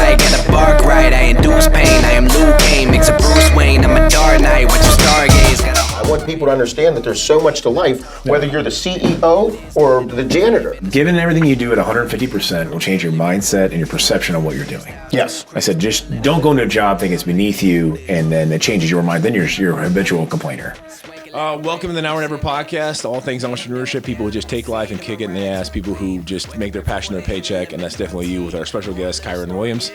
right, gotta bark right. I induce pain, I am Luke Kane, mix a Bruce Wayne, I'm a Dark Knight, watch him stargaze. I want people to understand that there's so much to life, whether you're the CEO or the janitor. Giving everything you do at 150% will change your mindset and your perception of what you're doing. Yes. I said, just don't go into a job thinking it's beneath you, and then it changes your mind. Then you're a habitual complainer. Welcome to the Now or Never podcast. All things entrepreneurship. People who just take life and kick it in the ass. People who just make their passion their paycheck, and that's definitely you with our special guest, Kyron Williams.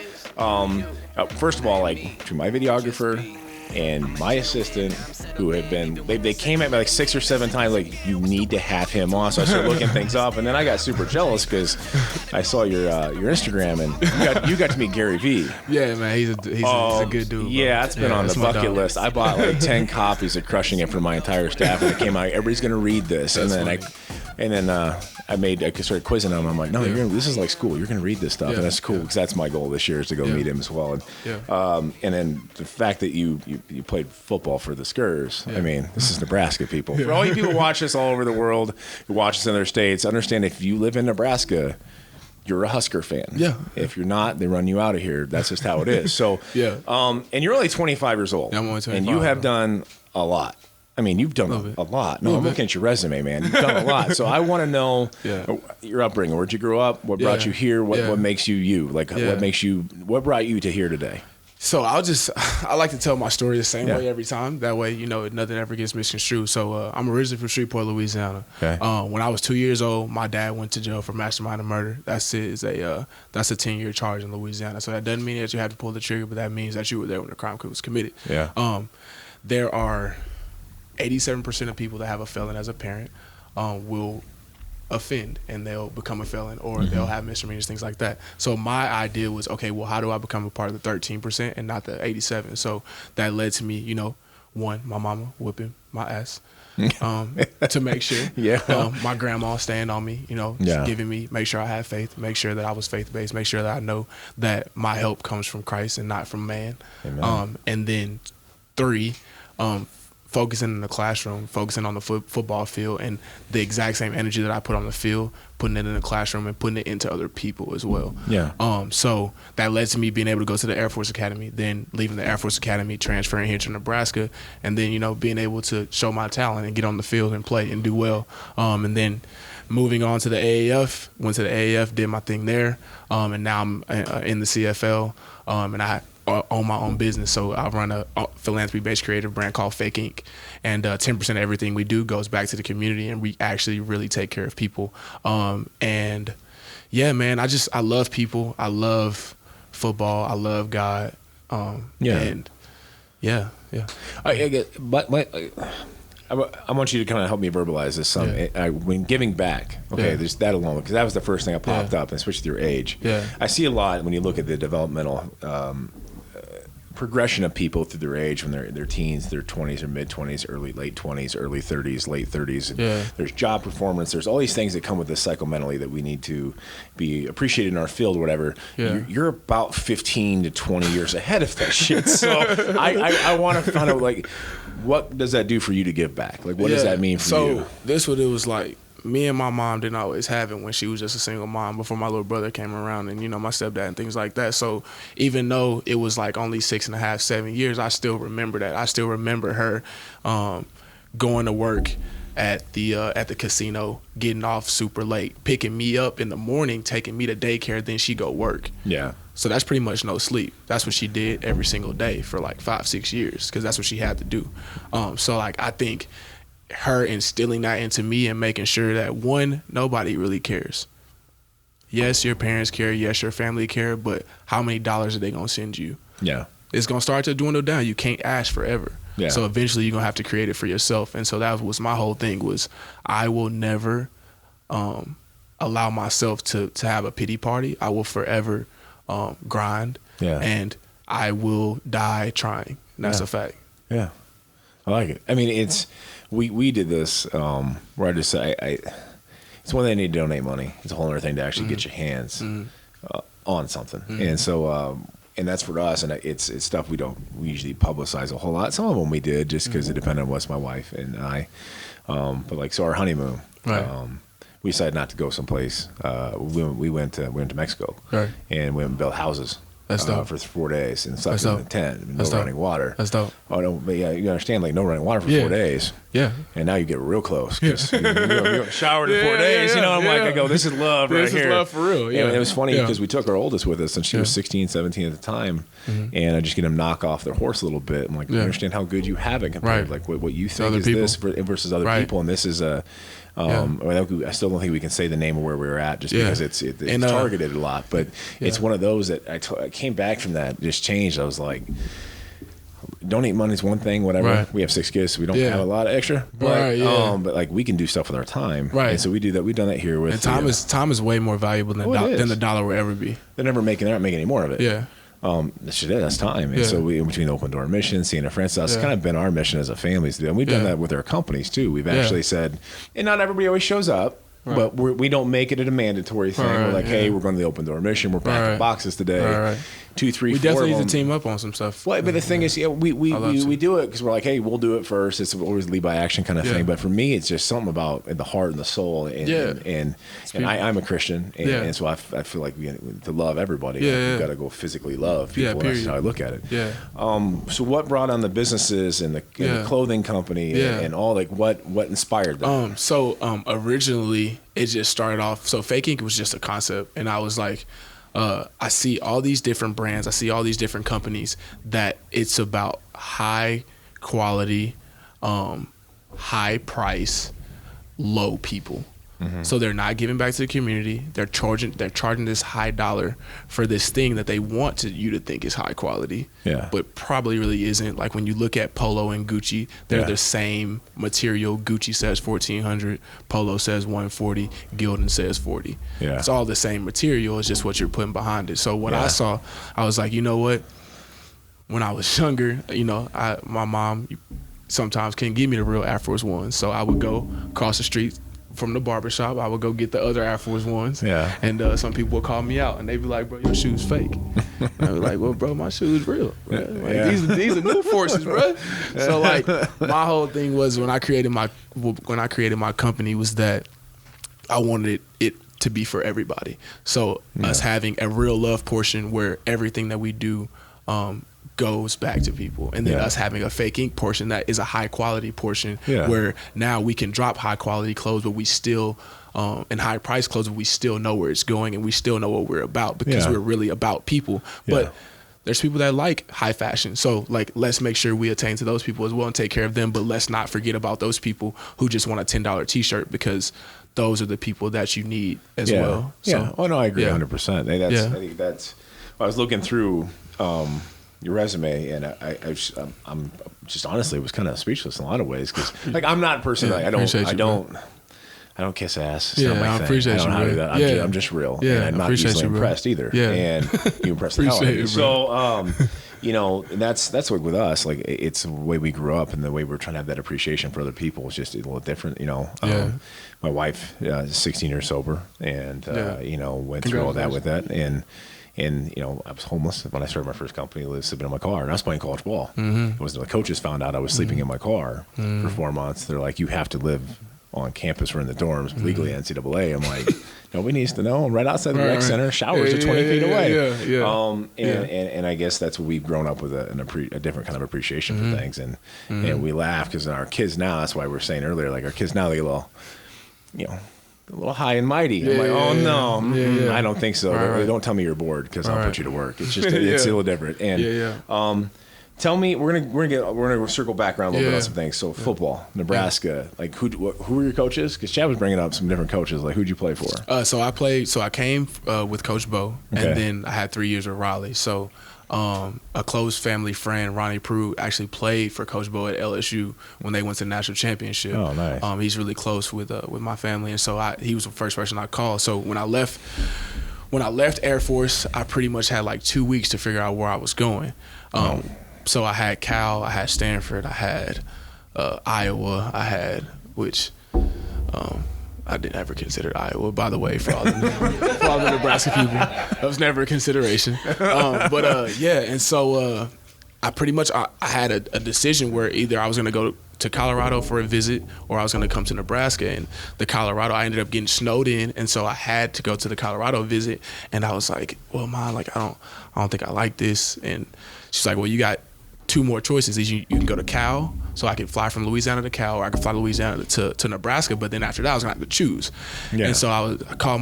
First of all, to my videographer and my assistant, who have been, they came at me like 6 or 7 times, like, you need to have him on. So I started looking things up, and then I got super jealous because I saw your Instagram, and you got to meet Gary Vee. Yeah, man, he's a good dude. Bro. Yeah, it's been on the bucket list. I bought like 10 copies of Crushing It for my entire staff, and it came out, everybody's gonna read this, and then I started quizzing him. I'm like, no, this is like school. You're gonna read this stuff, and that's cool because that's my goal this year is to go meet him as well. And then the fact that you played football for the Skurs. I mean, this is Nebraska, people. For all you people who watch us all over the world, who watch us in other states, understand if you live in Nebraska, you're a Husker fan. Yeah. If you're not, they run you out of here. That's just how it is. So, and you're only 25 years old. Yeah, I'm only 25. And you have done a lot. I mean, you've done a lot. No, I'm looking at your resume, man. You've done a lot. So I want to know your upbringing. Where'd you grow up? What brought you here? What makes you you? Like, what brought you to here today? So I like to tell my story the same way every time. That way, nothing ever gets misconstrued. So I'm originally from Shreveport, Louisiana. Okay. When I was 2 years old, my dad went to jail for mastermind murder. That's a 10-year charge in Louisiana. So that doesn't mean that you have to pull the trigger, but that means that you were there when the crime was committed. Yeah. There are 87% of people that have a felon as a parent will offend and they'll become a felon or they'll have misdemeanors, things like that. So my idea was, okay, well, how do I become a part of the 13% and not the 87? So that led to me, one, my mama whipping my ass to make sure. My grandma staying on me, giving me, make sure I have faith, make sure that I was faith-based, make sure that I know that my help comes from Christ and not from man. And then 3, focusing in the classroom, focusing on the football field, and the exact same energy that I put on the field, putting it in the classroom and putting it into other people as well. So that led to me being able to go to the Air Force Academy, then leaving the Air Force Academy, transferring here to Nebraska, and then, being able to show my talent and get on the field and play and do well. And then moving on to the AAF, went to the AAF, did my thing there, and now I'm in the CFL, and I own my own business. So I run a philanthropy-based creative brand called Fake Ink. And 10% of everything we do goes back to the community, and we actually really take care of people. And yeah, man, I love people. I love football. I love God. And yeah. I want you to kind of help me verbalize this some. When giving back, there's that alone, because that was the first thing that popped up, especially with your age. I see a lot when you look at the developmental progression of people through their age when they're teens, their 20s or mid-20s, late 20s, early 30s, late 30s. And there's job performance. There's all these things that come with this cycle mentally that we need to be appreciated in our field or whatever. You're about 15 to 20 years ahead of that shit. So I want to find out, like, what does that do for you to give back? Like, what does that mean for you? So this what it was like. Me and my mom didn't always have it when she was just a single mom before my little brother came around and, my stepdad and things like that. So even though it was like only 6.5, 7 years, I still remember that. I still remember her going to work at the casino, getting off super late, picking me up in the morning, taking me to daycare, then she go work. Yeah. So that's pretty much no sleep. That's what she did every single day for like 5-6 years because that's what she had to do. So like I think her instilling that into me and making sure that, one, nobody really cares. Yes, your parents care. Yes, your family care. But how many dollars are they going to send you? Yeah. It's going to start to dwindle down. You can't ask forever. Yeah. So eventually you're going to have to create it for yourself. And so that was my whole thing was I will never allow myself to have a pity party. I will forever grind. Yeah. And I will die trying. And that's a fact. Yeah. I like it. I mean, it's... We did this where I just say it's one thing to donate money. It's a whole other thing to actually get your hands on something. And so and that's for us. And it's stuff we usually publicize a whole lot. Some of them we did just because it depended on what's my wife and I. But like so our honeymoon, we decided not to go someplace. We went to Mexico, and we went and built houses. That's dope. for 4 days and slept That's in dope. the tent. No That's dope. running water. That's dope. Oh no, but yeah, you understand, like no running water for Yeah. 4 days. Yeah. And now you get real close because you showered in 4 days. You know, I'm like, I go, this is love right This is here. love for real. Yeah. And it was funny Yeah. because we took our oldest with us, and she was Yeah. 16, 17 at the time, and I just get them knock off their horse a little bit. I'm like, you Yeah. understand how good you have it compared to Right. like what you think other is people. this versus other Right. people, and this is a. I still don't think we can say the name of where we were at just Yeah. because it's And, targeted a lot. But it's yeah. one of those that I came back from that, just changed. I was like, donate money is one thing, whatever. Right. We have 6 kids, so we don't Yeah. have a lot of extra. But, Right, yeah. but like we can do stuff with our time. Right. And so we do that. We've done that here with And time is way more valuable than Oh, it is. than the dollar will ever be. They're not making any more of it. Yeah. That's just it. That's time. And Yeah. so we, in between Open Door Mission, seeing a friend, so it's Yeah. kind of been our mission as a family to do. And we've done Yeah. that with our companies too. We've Yeah. actually said, and not everybody always shows up. Right. But we don't make it a mandatory thing. Right, we're like, yeah. hey, we're going to the Open Door Mission. We're packing Right. boxes today. Right. 2, 3, We 4 definitely of need them. to team up on some stuff. Well, but the thing is, yeah, we love to. do it because we're like, hey, we'll do it first. It's always lead by action kind of Yeah. thing. But for me, it's just something about the heart and the soul. And Yeah. and I'm a Christian, and, Yeah. and so I feel like to love everybody, Yeah, like, yeah. you've got to go physically love Yeah, people. That's period. how I look at it. Yeah. So what brought on the businesses and the Yeah. clothing company Yeah. and all, like what inspired that? Originally it just started off. So Fake Ink was just a concept, and I was like, I see all these different brands, I see all these different companies that it's about high quality, high price, low people. So they're not giving back to the community. They're charging this high dollar for this thing that they want you to think is high quality. Yeah. But probably really isn't. Like when you look at Polo and Gucci, they're Yeah. the same material. Gucci says $1,400, Polo says $140, Gildan says $40. Yeah. It's all the same material. It's just what you're putting behind it. So when Yeah. I saw, I was like, you know what? When I was younger, my mom sometimes couldn't give me the real Air Force Ones, so I would go across the street from the barbershop. I would go get the other Air Force Ones. Yeah. And some people would call me out, and they'd be like, bro, your shoe's fake. And I'd be like, well, bro, my shoe's real. Bro. Like, Yeah. these are new forces, bro. So like my whole thing was when I created my company was that I wanted it to be for everybody. So us having a real love portion where everything that we do goes back to people, and then Yeah. us having a Fake Ink portion that is a high quality portion Yeah. where now we can drop high quality clothes, but we still and high price clothes, but we still know where it's going, and we still know what we're about because Yeah. we're really about people. Yeah. But there's people that like high fashion, so like let's make sure we attain to those people as well and take care of them. But let's not forget about those people who just want a $10 T-shirt, because those are the people that you need as well. So, yeah. Oh no, I agree yeah. 100%. I think that's. I was looking through your resume, and I'm just honestly was kind of speechless in a lot of ways because like I'm not a person like I don't kiss ass. It's Yeah, not my I thing. appreciate I don't you, know how to do bro. that. Yeah. I'm just real. Yeah, and I I'm not appreciate easily you, bro. impressed either. Yeah. And you impress the hell out of Appreciate me. you, bro. So and that's what with us, like it's the way we grew up and the way we're trying to have that appreciation for other people is just a little different. Yeah. My wife is 16 years sober, and went through all that with that, and I was homeless when I started my first company. I was sleeping in my car, and I was playing college ball. It was the coaches found out I was sleeping in my car for 4 months. They're like, "You have to live on campus or in the dorms legally at NCAA." I'm like, nobody needs to know. I'm right outside the rec center. Showers are 20 feet away. And I guess that's what we've grown up with a different kind of appreciation for things, and we laugh because our kids now. That's why we were saying earlier, like our kids now they get a little, a little high and mighty. I'm like, oh no, I don't think so. Right. Don't tell me you're bored because I'll put you to work. It's just it's a little different. And tell me, we're gonna circle back around a little bit on some things. So football, Nebraska, like who were your coaches? Because Chad was bringing up some different coaches. Like who'd you play for? So I came with Coach Bo, Okay. and then I had 3 years with Raleigh. So a close family friend, Ronnie Prue, actually played for Coach Bo at LSU when they went to the national championship. Oh, nice. He's really close with my family, and so he was the first person I called. So when I left Air Force, I pretty much had like 2 weeks to figure out where I was going. So I had Cal, I had Stanford, I had Iowa, which I didn't ever consider Iowa, by the way, for all the Nebraska people. That was never a consideration. And so I pretty much I had a decision where either I was going to go to Colorado for a visit, or I was going to come to Nebraska. And the Colorado, I ended up getting snowed in, and so I had to go to the Colorado visit. And I was like, well, Mom, like I don't think I like this. And she's like, well, you got 2 more choices. Is you can go to Cal, so I could fly from Louisiana to Cal, or I could fly Louisiana to Nebraska. But then after that, I was gonna have to choose. Yeah. And so I called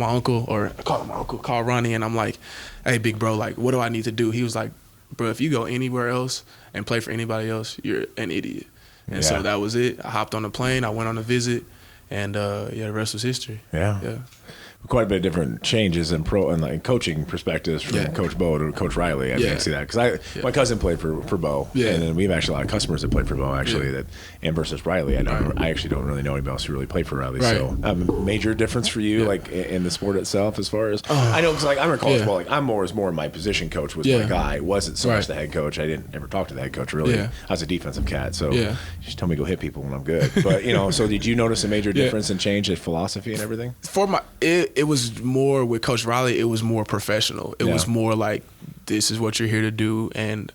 called Ronnie, and I'm like, hey, big bro, like, what do I need to do? He was like, bro, if you go anywhere else and play for anybody else, you're an idiot. And so that was it. I hopped on the plane, I went on a visit, and the rest was history. Yeah. Quite a bit of different changes in pro and like coaching perspectives from Coach Bo to Coach Riley. I can see that because my cousin played for Bo, and then we have actually a lot of customers that played for Bo actually and versus Riley. I actually don't really know anybody else who really played for Riley. Right. So major difference for you like in the sport itself as far as I know because like I'm in college ball, like I'm was more my position coach was my guy. It wasn't so much the head coach. I didn't ever talk to the head coach really. I was a defensive cat, so just tell me to go hit people when I'm good. But so did you notice a major difference and change in philosophy and everything? For it was more with Coach Riley, it was more professional. It was more like, this is what you're here to do, and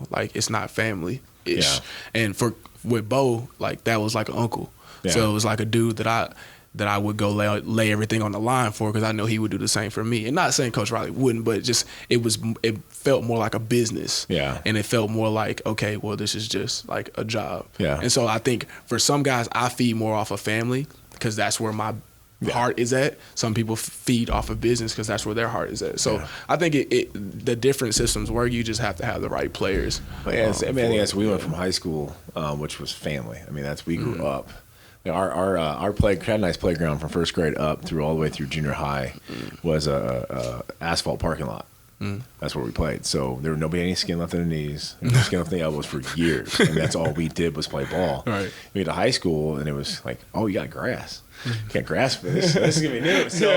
like it's not family-ish. And with Bo, like that was like an uncle. So it was like a dude that I would go lay everything on the line for, because I know he would do the same for me. And not saying Coach Riley wouldn't, but just it felt more like a business. And it felt more like, okay, well, this is just like a job. And so I think for some guys, I feed more off of family because that's where my heart is at. Some people feed off of business because that's where their heart is at. So I think the different systems work. You just have to have the right players. I think we went from high school, which was family. I mean, we grew up. Our Nice playground from first grade up through all the way through junior high was a asphalt parking lot. That's where we played. So there was nobody any skin left in the knees, no skin left in the elbows for years, and that's all we did was play ball. Right. We went to high school, and it was like, oh, you got grass. You can't grasp this. This is gonna be new. So,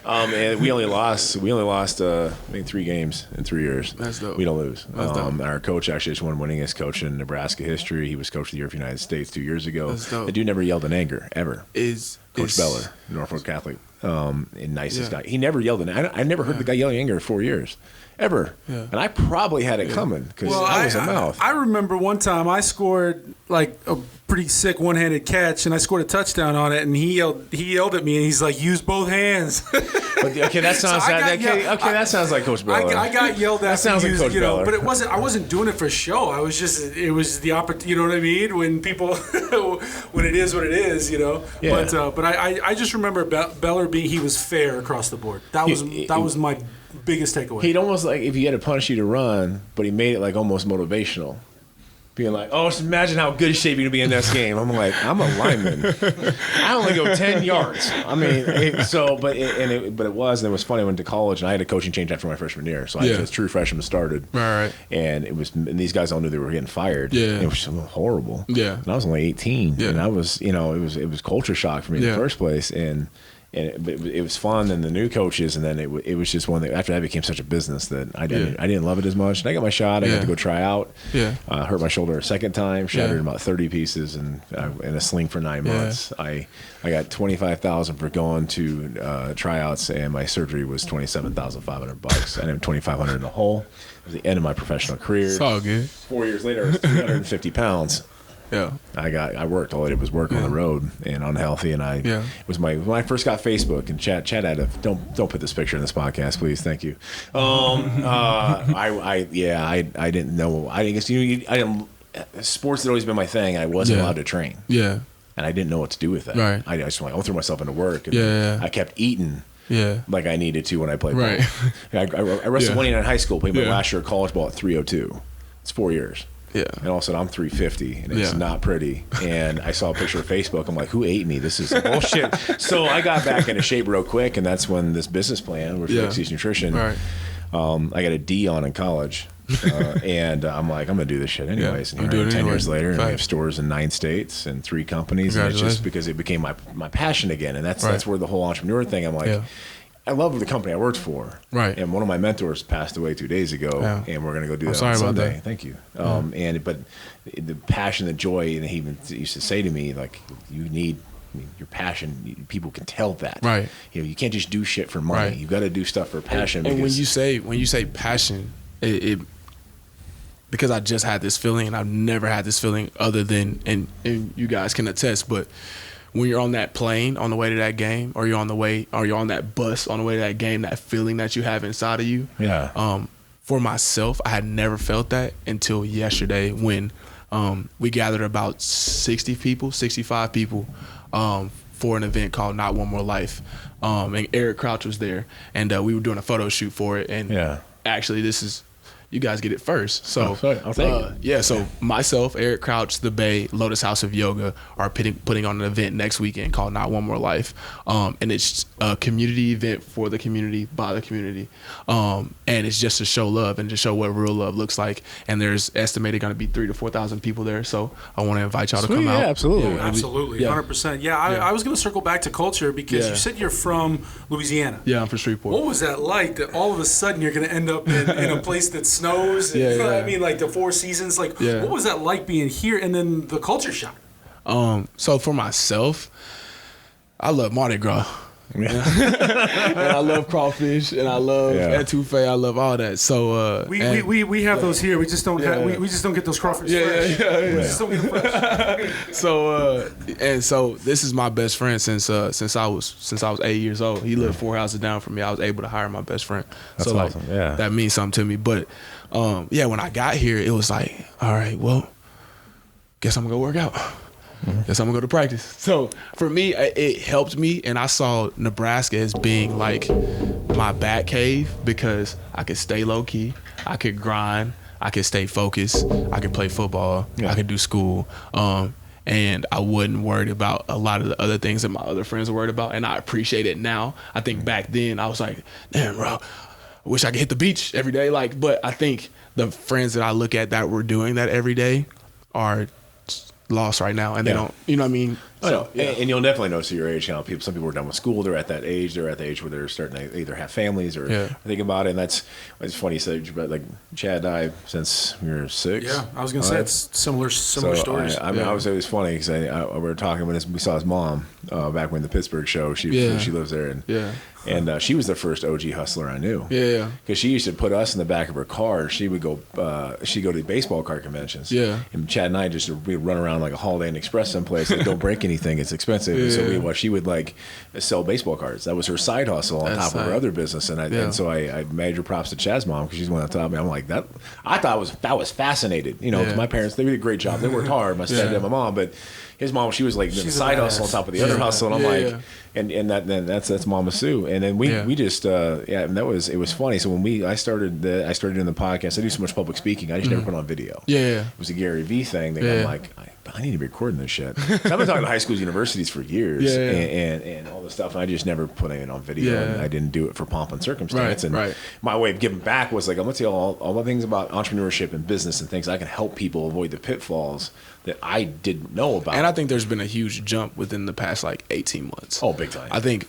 and we only lost I think 3 games in 3 years. That's dope. We don't lose. Our coach actually just won winningest coach in Nebraska history. He was coach of the year of the United States 2 years ago. That's dope. The dude never yelled in anger ever. Coach Beller, Norfolk Catholic, and nicest guy. He never yelled in anger. I never heard the guy yelling in anger in 4 years. Ever. And I probably had it coming because I was a mouth. I remember one time I scored like a pretty sick one-handed catch, and I scored a touchdown on it, and he yelled at me, and he's like, use both hands. But, that sounds that sounds like Coach Beller. I got yelled at. That sounds like Coach Beller. But I wasn't doing it for show. It was the opportunity, you know what I mean? When people, when it is what it is, Yeah. But I just remember Beller he was fair across the board. That was my biggest takeaway. He'd almost like if he had to punish you to run, but he made it like almost motivational. Being like, oh, just imagine how good shape you're going to be in this game. I'm like, I'm a lineman. I only go 10 yards. I mean, but it was funny. I went to college, and I had a coaching change after my freshman year. So I was a true freshman started. Right. And and these guys all knew they were getting fired. Yeah. It was horrible. Yeah. And I was only 18. Yeah. And I was, it was culture shock for me in the first place. But it was fun, and the new coaches, and then it was just one that after that became such a business that I didn't love it as much. And I got my shot. I got to go try out. Hurt my shoulder a second time, shattered about 30 pieces, and in a sling for 9 months. I got $25,000 for going to tryouts, and my surgery was $27,500. I had $2,500 in the hole. It was the end of my professional career. It's all good. 4 years later, I was 350 pounds. Yeah, I worked. All I did was work on the road and unhealthy. And it was when I first got Facebook and Chad had don't put this picture in this podcast, please. Thank you. I didn't know. I guess I didn't. Sports had always been my thing. I wasn't allowed to train. Yeah, and I didn't know what to do with that. Right. I just like threw myself into work. And I kept eating. Yeah, like I needed to when I played ball. I wrestled 1 year in high school. Played my last year of college ball at 302. It's 4 years. Yeah. And all of a sudden I'm 350 and it's not pretty. And I saw a picture of Facebook. I'm like, who ate me? This is bullshit. So I got back into shape real quick, and that's when this business plan, which is Nutrition, I got a D on in college. And I'm like, I'm going to do this shit anyways. And here 10 years later, and we have stores in 9 states and 3 companies. And it's just because it became my passion again. And that's where the whole entrepreneur thing, I'm like, I love the company I worked for. Right. And one of my mentors passed away 2 days ago, and we're going to go do that on Sunday. That. Thank you. But the passion, the joy, and he even used to say to me, like, you need your passion. People can tell that. Right. You can't just do shit for money. You got to do stuff for passion. And when you say passion, because I just had this feeling, and I've never had this feeling other than, and you guys can attest, but when you're on that plane on the way to that game, or you're on that bus on the way to that game, that feeling that you have inside of you. Yeah. For myself, I had never felt that until yesterday when we gathered about 65 people for an event called Not One More Life. And Eric Crouch was there, and we were doing a photo shoot for it. And actually, this is, you guys get it first. So, so myself, Eric Crouch, The Bay, Lotus House of Yoga are putting on an event next weekend called Not One More Life. And it's a community event for the community, by the community. And it's just to show love and to show what real love looks like. And there's estimated going to be 3,000 to 4,000 people there. So I want to invite y'all to come out. Yeah, absolutely. Yeah, absolutely. 100%. Yeah, I was going to circle back to culture because you said you're from Louisiana. Yeah, I'm from Shreveport. What was that like that all of a sudden you're going to end up in a place that's snows and, I mean, like the Four Seasons, like what was that like being here, and then the culture shock? So for myself, I love Mardi Gras. And I love crawfish, and I love etouffee. I love all that. So we have those here. We just don't we just don't get those crawfish fresh. We just don't get them fresh. So this is my best friend since I was 8 years old. He lived 4 houses down from me. I was able to hire my best friend. That's so awesome. That means something to me. But when I got here, it was like, all right, well, guess I'm gonna go work out. Guess I'm gonna go to practice. So for me, it helped me, and I saw Nebraska as being like my bat cave because I could stay low key, I could grind, I could stay focused, I could play football, I could do school, and I wasn't worried about a lot of the other things that my other friends were worried about, and I appreciate it now. I think back then I was like, damn, bro, I wish I could hit the beach every day. But I think the friends that I look at that were doing that every day are lost right now, and they don't, you know what I mean? So, and you'll definitely notice at your age, some people are done with school, they're at that age, they're at the age where they're starting to either have families or think about it. And it's funny you said, but like Chad and I, since we were 6. Yeah, I was gonna say it's similar stories. I mean, I was always funny because we were talking when we saw his mom back when the Pittsburgh show. She lives there, and she was the first OG hustler I knew. Yeah, because she used to put us in the back of her car. She would go, she'd go to baseball card conventions. Yeah, and Chad and I we'd run around like a Holiday Inn Express someplace. Like, don't break anything, it's expensive. And so she would like sell baseball cards. That was her side hustle on top of her other business. And so I major props to Chad's mom because she's one that taught me. I'm like that. I thought that was fascinated. You know, 'cause my parents, they did a great job. They worked hard. My stepdad and my mom, but his mom, she was like the side hustle on top of the other hustle. And I'm like, and that's Mama Sue. And then we just and it was funny. So when I started doing the podcast, I do so much public speaking. I just never put it on video. It was a Gary Vee thing. I'm like, I need to be recording this shit. I've been talking to high schools, universities for years, and all this stuff, and I just never put it on video. And I didn't do it for pomp and circumstance. My way of giving back was like, I'm gonna tell you all the things about entrepreneurship and business and things I can help people avoid the pitfalls that I didn't know about. And I think there's been a huge jump within the past like 18 months. Oh, big time. I think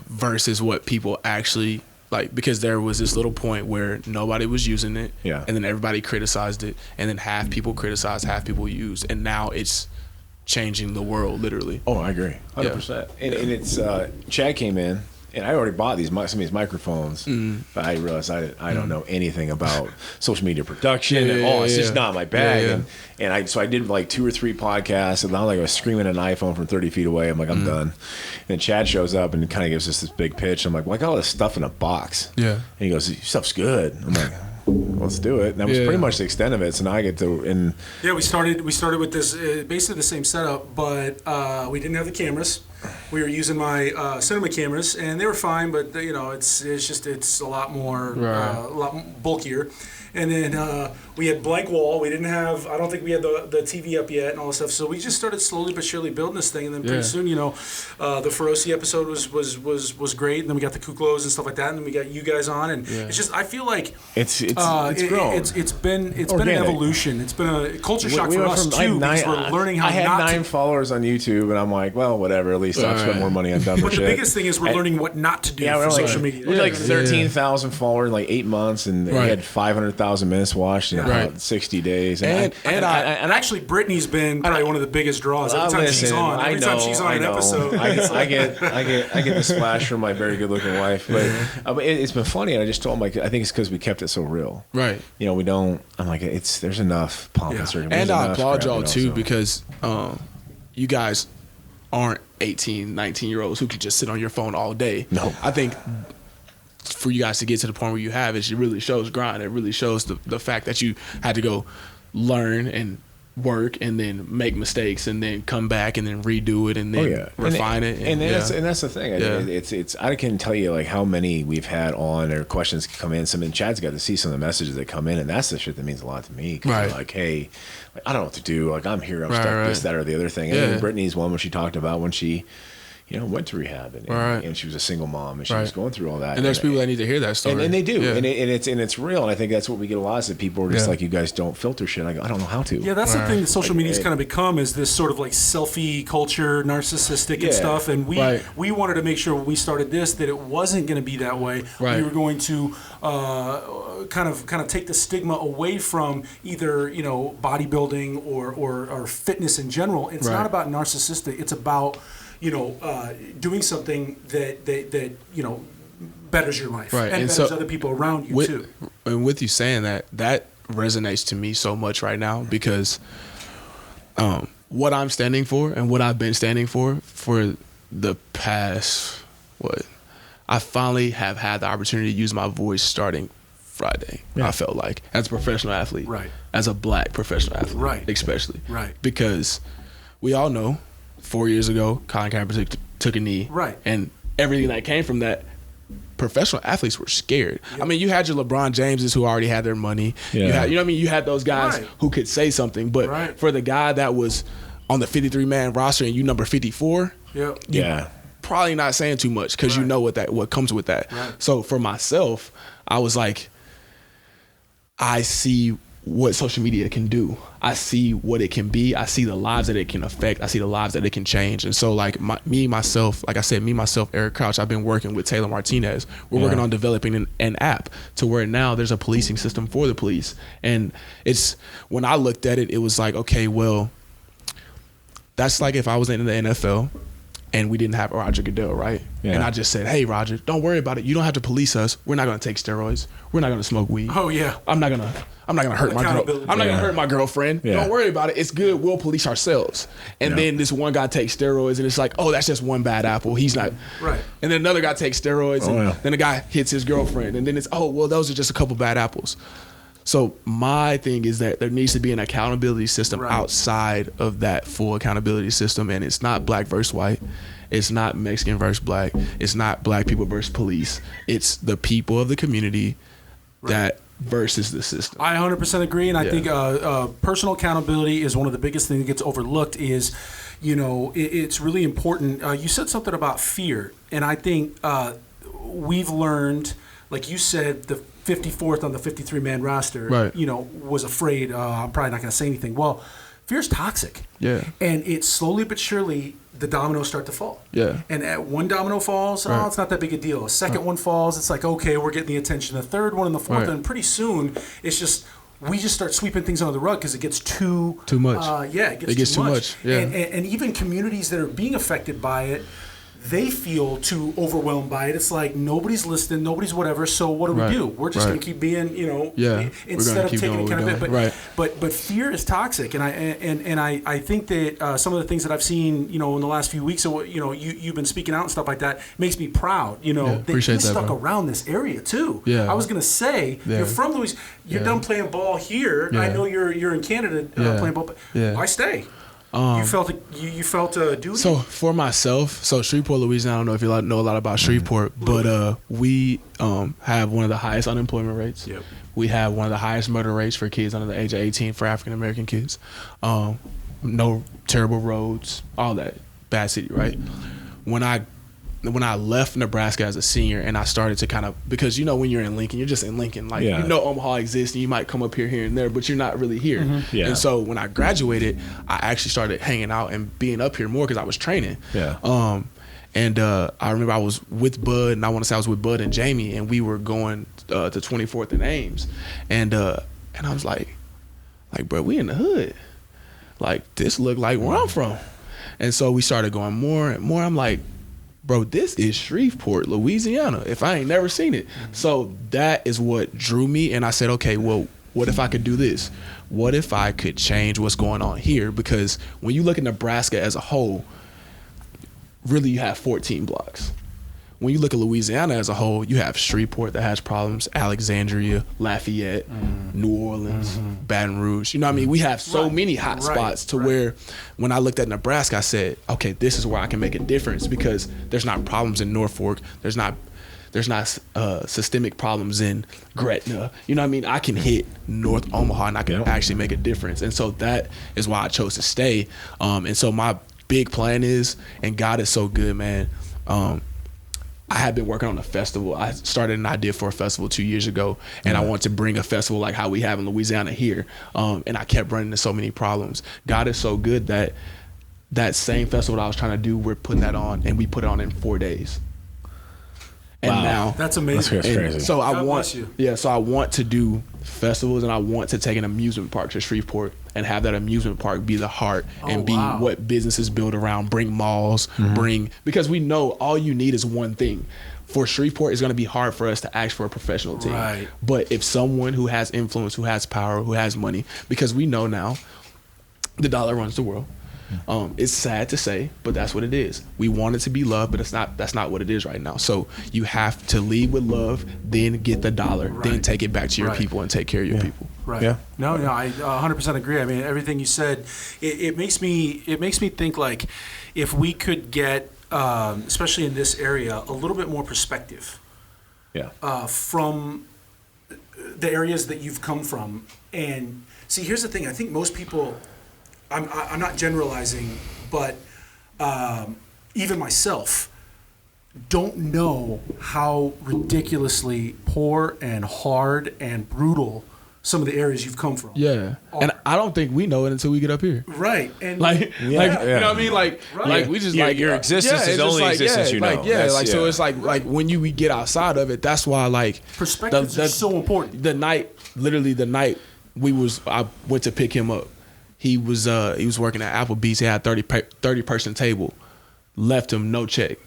versus what people actually like, because there was this little point where nobody was using it, and then everybody criticized it, and then half people criticized, half people used, and now it's changing the world literally. Oh, I agree, 100%. And it's Chad came in, and I already bought some of these microphones, but I realized I don't know anything about social media production at all. It's just not my bag. And so I did like 2 or 3 podcasts, and now like I was screaming at an iPhone from 30 feet away. I'm like, I'm done. And Chad shows up and kind of gives us this big pitch. I'm like, well, I got all this stuff in a box. And he goes, your stuff's good. I'm like, let's do it. And that was pretty much the extent of it. So now I get to we started with this basically the same setup, but we didn't have the cameras. We were using my cinema cameras, and they were fine, but it's a lot more a lot bulkier. And then we had blank wall. I don't think we had the TV up yet and all this stuff. So we just started slowly but surely building this thing. And then pretty soon, the Feroci episode was great. And then we got the Kuklos and stuff like that. And then we got you guys on. And it's just, I feel like it's grown. It's been an evolution. It's been a culture shock for us too, because we're learning how I had 9 followers on YouTube, and I'm like, well, whatever. At least stop spending more money on dumber But the shit. biggest thing is we're learning what not to do for social media. We're like 13,000 followers in like 8 months, and we had 500,000 minutes watched in about 60 days. And actually, Brittany's been probably one of the biggest draws. Every time she's on, time she's on an episode. I get the splash from my very good looking wife, but it's been funny. And I just told him, like, I think it's because we kept it so real. Right. You know, we don't. I'm like, there's enough pomp and circumstance. And I applaud y'all too, because you guys aren't 18, 19-year-olds who could just sit on your phone all day. No. I think for you guys to get to the point where you have it really shows grind. It really shows the fact that you had to go learn and work and then make mistakes and then come back and then redo it and then refine it. And that's the thing. It's I can tell you like how many we've had on or questions come in. Chad's got to see some of the messages that come in, and that's the shit that means a lot to me. Right. Like, hey, like, I don't know what to do. Like, I'm here. I'm stuck. This, that, or the other thing. And then Brittany's one when she talked about when she, you know, went to rehab and she was a single mom and she was going through all that. And there's people that need to hear that story. And they do. Yeah. And it's real. And I think that's what we get a lot of people are just like, you guys don't filter shit. I go, I don't know how to. Yeah, that's the thing that social media's kind of become is this sort of like selfie culture, narcissistic and stuff. And we wanted to make sure when we started this that it wasn't going to be that way. Right. We were going to kind of take the stigma away from either, you know, bodybuilding or fitness in general. It's not about narcissistic. It's about, you know, doing something that you know betters your life and betters other people around you too. And with you saying that resonates to me so much right now because what I'm standing for and what I've been standing for the past I finally have had the opportunity to use my voice starting Friday. I felt like as a professional athlete, as a black professional athlete, especially, because we all know. 4 years ago, Colin Kaepernick took a knee. Right. And everything that came from that, professional athletes were scared. Yep. I mean, you had your LeBron Jameses who already had their money. Yeah. You know what I mean? You had those guys who could say something. But for the guy that was on the 53-man roster and you number 54, probably not saying too much because you know what comes with that. Right. So for myself, I was like, I see what social media can do. I see what it can be. I see the lives that it can affect. I see the lives that it can change. And so like myself, Eric Crouch, I've been working with Taylor Martinez. We're working on developing an app to where now there's a policing system for the police. And it's, when I looked at it, it was like, okay, well, that's like if I was in the NFL and we didn't have Roger Goodell, right? Yeah. And I just said, hey, Roger, don't worry about it. You don't have to police us. We're not going to take steroids. We're not going to smoke weed. Oh, yeah. I'm not going to hurt my girl. I'm not going to hurt my girlfriend. Yeah. Don't worry about it. It's good. We'll police ourselves. And then this one guy takes steroids and it's like, oh, that's just one bad apple. He's not. Right. And then another guy takes steroids and then the guy hits his girlfriend. And then it's, oh, well, those are just a couple bad apples. So my thing is that there needs to be an accountability system outside of that full accountability system. And it's not black versus white. It's not Mexican versus black. It's not black people versus police. It's the people of the community that versus the system. I 100% agree. And I think personal accountability is one of the biggest things that gets overlooked is, you know, it's really important. You said something about fear. And I think we've learned, like you said, the 54th on the 53-man roster, you know, was afraid, I'm probably not going to say anything. Well, fear's toxic. Yeah. And it's slowly but surely the dominoes start to fall. Yeah. And at one domino falls, oh, it's not that big a deal. A second one falls, it's like, okay, we're getting the attention. The third one and the fourth, and pretty soon it's just, we just start sweeping things under the rug because it gets too much. It gets too much. Yeah. And even communities that are being affected by it, they feel too overwhelmed by it. It's like nobody's listening, nobody's whatever. So what do we do? We're just going to keep being, you know, instead of taking accountability. But fear is toxic, and I think that some of the things that I've seen, you know, in the last few weeks, you know, you've been speaking out and stuff like that makes me proud. You know, that you're stuck around this area too. Yeah. I was going to say you're from Louisiana. You're done playing ball here. I know you're in Canada playing ball, but why stay? You felt a duty? So for myself, Shreveport, Louisiana, I don't know if you know a lot about Shreveport, but we have one of the highest unemployment rates. Yep. We have one of the highest murder rates for kids under the age of 18 for African American kids. No terrible roads, all that. Bad city, right? When I when I left Nebraska as a senior and I started to kind of, because when you're in Lincoln, you're just in Lincoln. Like Omaha exists and you might come up here and there, but you're not really here. Mm-hmm. Yeah. And so when I graduated, I actually started hanging out and being up here more because I was training. Yeah. And I remember I was with Bud, and I want to say I was with Bud and Jamie, and we were going to 24th and Ames, and I was like, bro, we in the hood. Like, this look like where I'm from. And so we started going more and more. I'm like, bro, this is Shreveport, Louisiana, if I ain't never seen it. Mm-hmm. So that is what drew me, and I said, okay, well, what if I could do this? What if I could change what's going on here? Because when you look at Nebraska as a whole, really you have 14 blocks. When you look at Louisiana as a whole, you have Shreveport that has problems, Alexandria, Lafayette, New Orleans, Baton Rouge. You know what I mean? We have so many hot spots to where when I looked at Nebraska, I said, okay, this is where I can make a difference because there's not problems in Norfolk. There's not systemic problems in Gretna. You know what I mean? I can hit North Omaha and I can actually make a difference. And so that is why I chose to stay. And so my big plan is, and God is so good, man. I had been working on a festival. I started an idea for a festival 2 years ago, and I wanted to bring a festival like how we have in Louisiana here. And I kept running into so many problems. God is so good that that same festival that I was trying to do, we're putting that on, and we put it on in 4 days. And now that's amazing. That's crazy. So I want to do festivals, and I want to take an amusement park to Shreveport and have that amusement park be the heart and be what businesses build around, bring malls, because we know all you need is one thing. For Shreveport, it's going to be hard for us to ask for a professional team. Right. But if someone who has influence, who has power, who has money, because we know now the dollar runs the world. It's sad to say, but that's what it is. We want it to be love, but that's not what it is right now. So you have to lead with love, then get the dollar, then take it back to your people and take care of your people. Right. Yeah. No, I 100% agree. I mean, everything you said, it makes me think like if we could get, especially in this area, a little bit more perspective. Yeah. From the areas that you've come from, and see, here's the thing. I think most people. I'm not generalizing, but even myself don't know how ridiculoly poor and hard and brutal some of the areas you've come from. Yeah, and I don't think we know it until we get up here. Right, and you know what I mean, like we just your existence is only existence you know. So it's like when we get outside of it, that's why perspective is so important. The night I went to pick him up. He was working at Applebee's. He had 30 person table. Left him no check.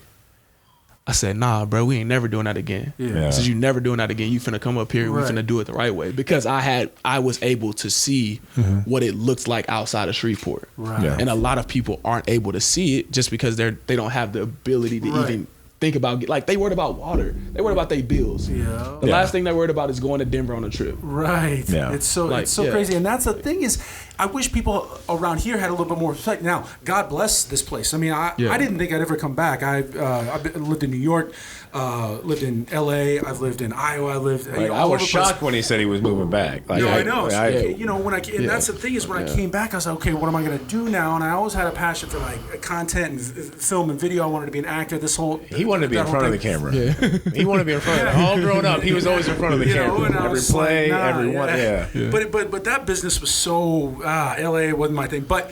I said, nah, bro, we ain't never doing that again. Yeah. Since you never doing that again, you finna come up here. We finna do it the right way. Because I was able to see what it looks like outside of Shreveport. Right. Yeah. And a lot of people aren't able to see it just because they don't have the ability to even think about, like, they worried about water. They worried about their bills. Yeah. The last thing they're worried about is going to Denver on a trip. Right. Yeah. It's so crazy. And that's the thing is, I wish people around here had a little bit more respect. Now, God bless this place. I mean, I didn't think I'd ever come back. I've lived in New York, lived in L.A., I've lived in Iowa, I was shocked when he said he was moving back. Like, I know. And that's the thing is when I came back, I was like, okay, what am I going to do now? And I always had a passion for like content and film and video. I wanted to be an actor. He wanted to be in front of the camera. Yeah. He wanted to be in front of it. All growing up, he was always in front of the camera. Every play, everyone. Yeah. But that business was so LA wasn't my thing. But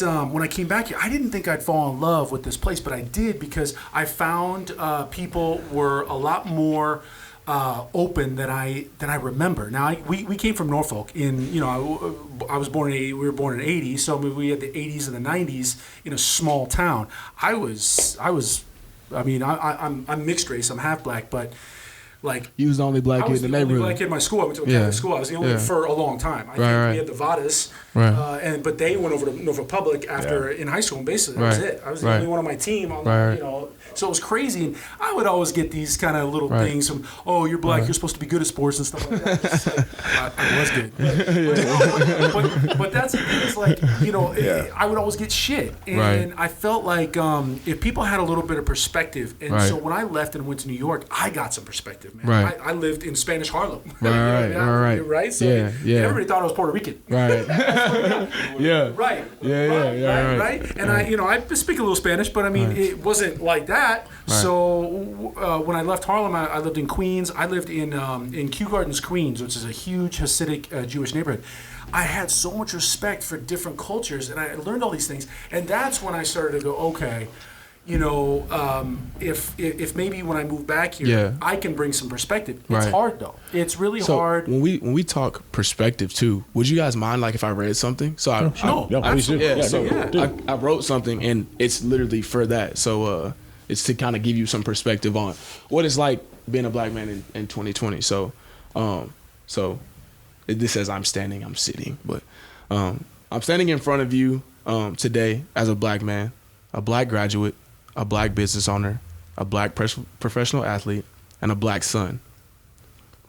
when I came back here, I didn't think I'd fall in love with this place, but I did because I found people were a lot more open than I remember. Now we came from Norfolk. I was born in 80. We were born in 80, so we had the 80s and the 90s in a small town. I'm mixed race. I'm half black, but. Like, you was the only black kid in the neighborhood. I was the only black kid in my school. I went to a Catholic school. I was the only for a long time. We had the Vadas, but they went over to Norfolk Public after in high school, and basically that was it. I was the only one on my team. So it was crazy. And I would always get these kind of little things from, oh, you're black, you're supposed to be good at sports and stuff like that. Just like, I was good. But that's the thing is like, you know, I would always get shit. And I felt like if people had a little bit of perspective, and so when I left and went to New York, I got some perspective, man. I lived in Spanish Harlem. Right? So everybody thought I was Puerto Rican. Right. Right. And I speak a little Spanish, but I mean, it wasn't like that. Right. So when I left Harlem, I lived in Queens. I lived in Kew Gardens, Queens, which is a huge Hasidic Jewish neighborhood. I had so much respect for different cultures, and I learned all these things. And that's when I started to go, okay, you know, if maybe when I move back here, I can bring some perspective. It's hard though. It's really hard. When we talk perspective too, would you guys mind like if I read something? So I wrote something, and it's literally for that. So it's to kind of give you some perspective on what it's like being a black man in 2020. So this says I'm standing, I'm sitting, but I'm standing in front of you today as a black man, a black graduate, a black business owner, a black professional athlete, and a black son.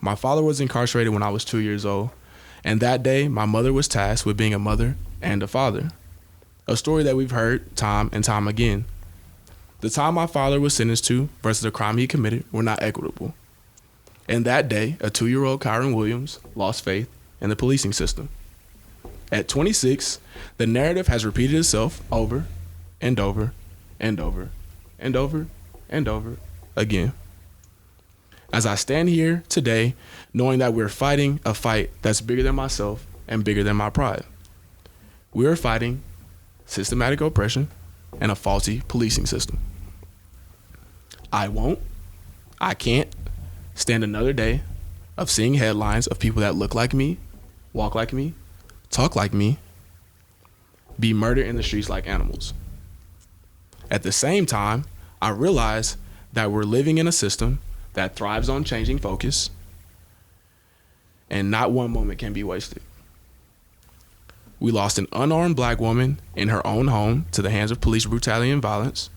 My father was incarcerated when I was 2 years old, and that day my mother was tasked with being a mother and a father. A story that we've heard time and time again. The time my father was sentenced to versus the crime he committed were not equitable. And that day, a 2-year-old Kyron Williams lost faith in the policing system. At 26, the narrative has repeated itself over and over and over and over and over again. As I stand here today, knowing that we're fighting a fight that's bigger than myself and bigger than my pride. We're fighting systematic oppression and a faulty policing system. I can't stand another day of seeing headlines of people that look like me, walk like me, talk like me, be murdered in the streets like animals. At the same time, I realize that we're living in a system that thrives on changing focus, and not one moment can be wasted. We lost an unarmed black woman in her own home to the hands of police brutality and violence.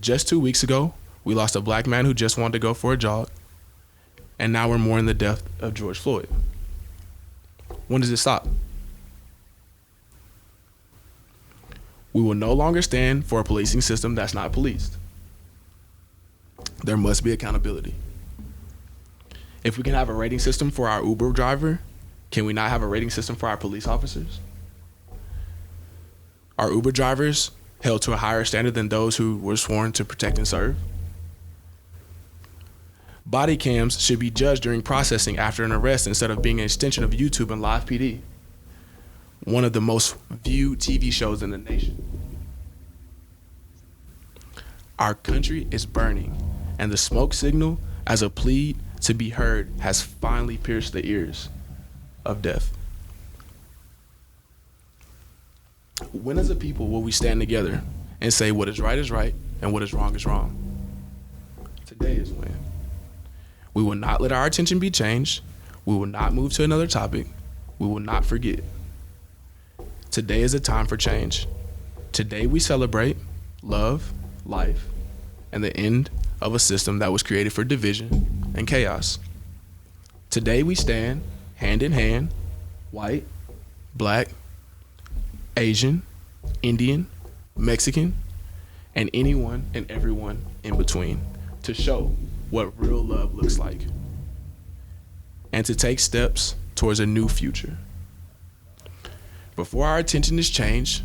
Just 2 weeks ago, we lost a black man who just wanted to go for a jog, and now we're mourning the death of George Floyd. When does it stop? We will no longer stand for a policing system that's not policed. There must be accountability. If we can have a rating system for our Uber driver, can we not have a rating system for our police officers? Are Uber drivers held to a higher standard than those who were sworn to protect and serve? Body cams should be judged during processing after an arrest instead of being an extension of YouTube and Live PD, one of the most viewed TV shows in the nation. Our country is burning, and the smoke signal as a plea to be heard has finally pierced the ears of death. When as a people will we stand together and say what is right and what is wrong? Today is when. We will not let our attention be changed. We will not move to another topic. We will not forget. Today is a time for change. Today we celebrate love, life, and the end of a system that was created for division and chaos. Today we stand hand in hand, white, black, Asian, Indian, Mexican, and anyone and everyone in between to show what real love looks like and to take steps towards a new future. Before our attention is changed,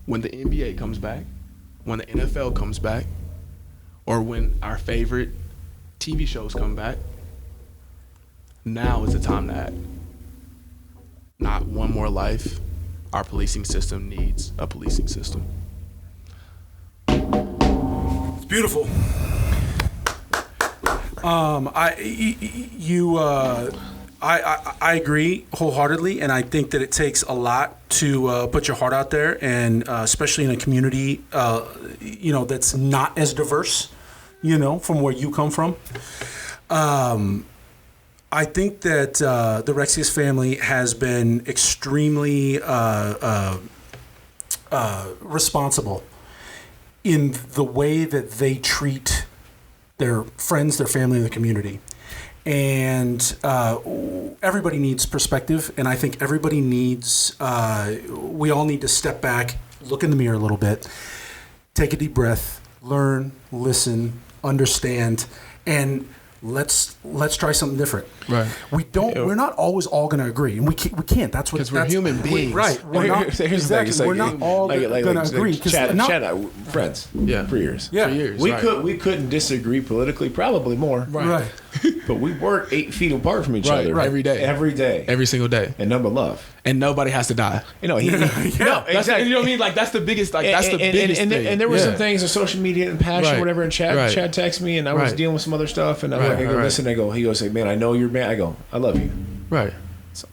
when the NBA comes back, when the NFL comes back, or when our favorite TV shows come back, now is the time to act. Not one more life. Our policing system needs a policing system. It's beautiful. I agree wholeheartedly, and I think that it takes a lot to put your heart out there, and especially in a community, that's not as diverse, from where you come from. I think that the Rexius family has been extremely responsible in the way that they treat their friends, their family, and the community. And everybody needs perspective, and I think everybody needs, we all need to step back, look in the mirror a little bit, take a deep breath, learn, listen, understand, and let's try something different. Right. We're not always all going to agree, and we can't. That's what, because we're human beings. Right. We're not, Here's the thing. It's we're not all going to agree. Chad, friends. Yeah. For years. Yeah. For years. We couldn't disagree politically, probably more. Right. But we work 8 feet apart from each Right, other. right. Every day. Every day. Every single day. And number love. And nobody has to die. No, exactly. You know what I mean? Like, that's the biggest, that's the biggest thing. And there were some things on social media and passion, Right. whatever, and Chad texted me, and I was dealing with some other stuff, and I go, listen, he goes, hey, man, I know you're mad. I go, I love you. Right.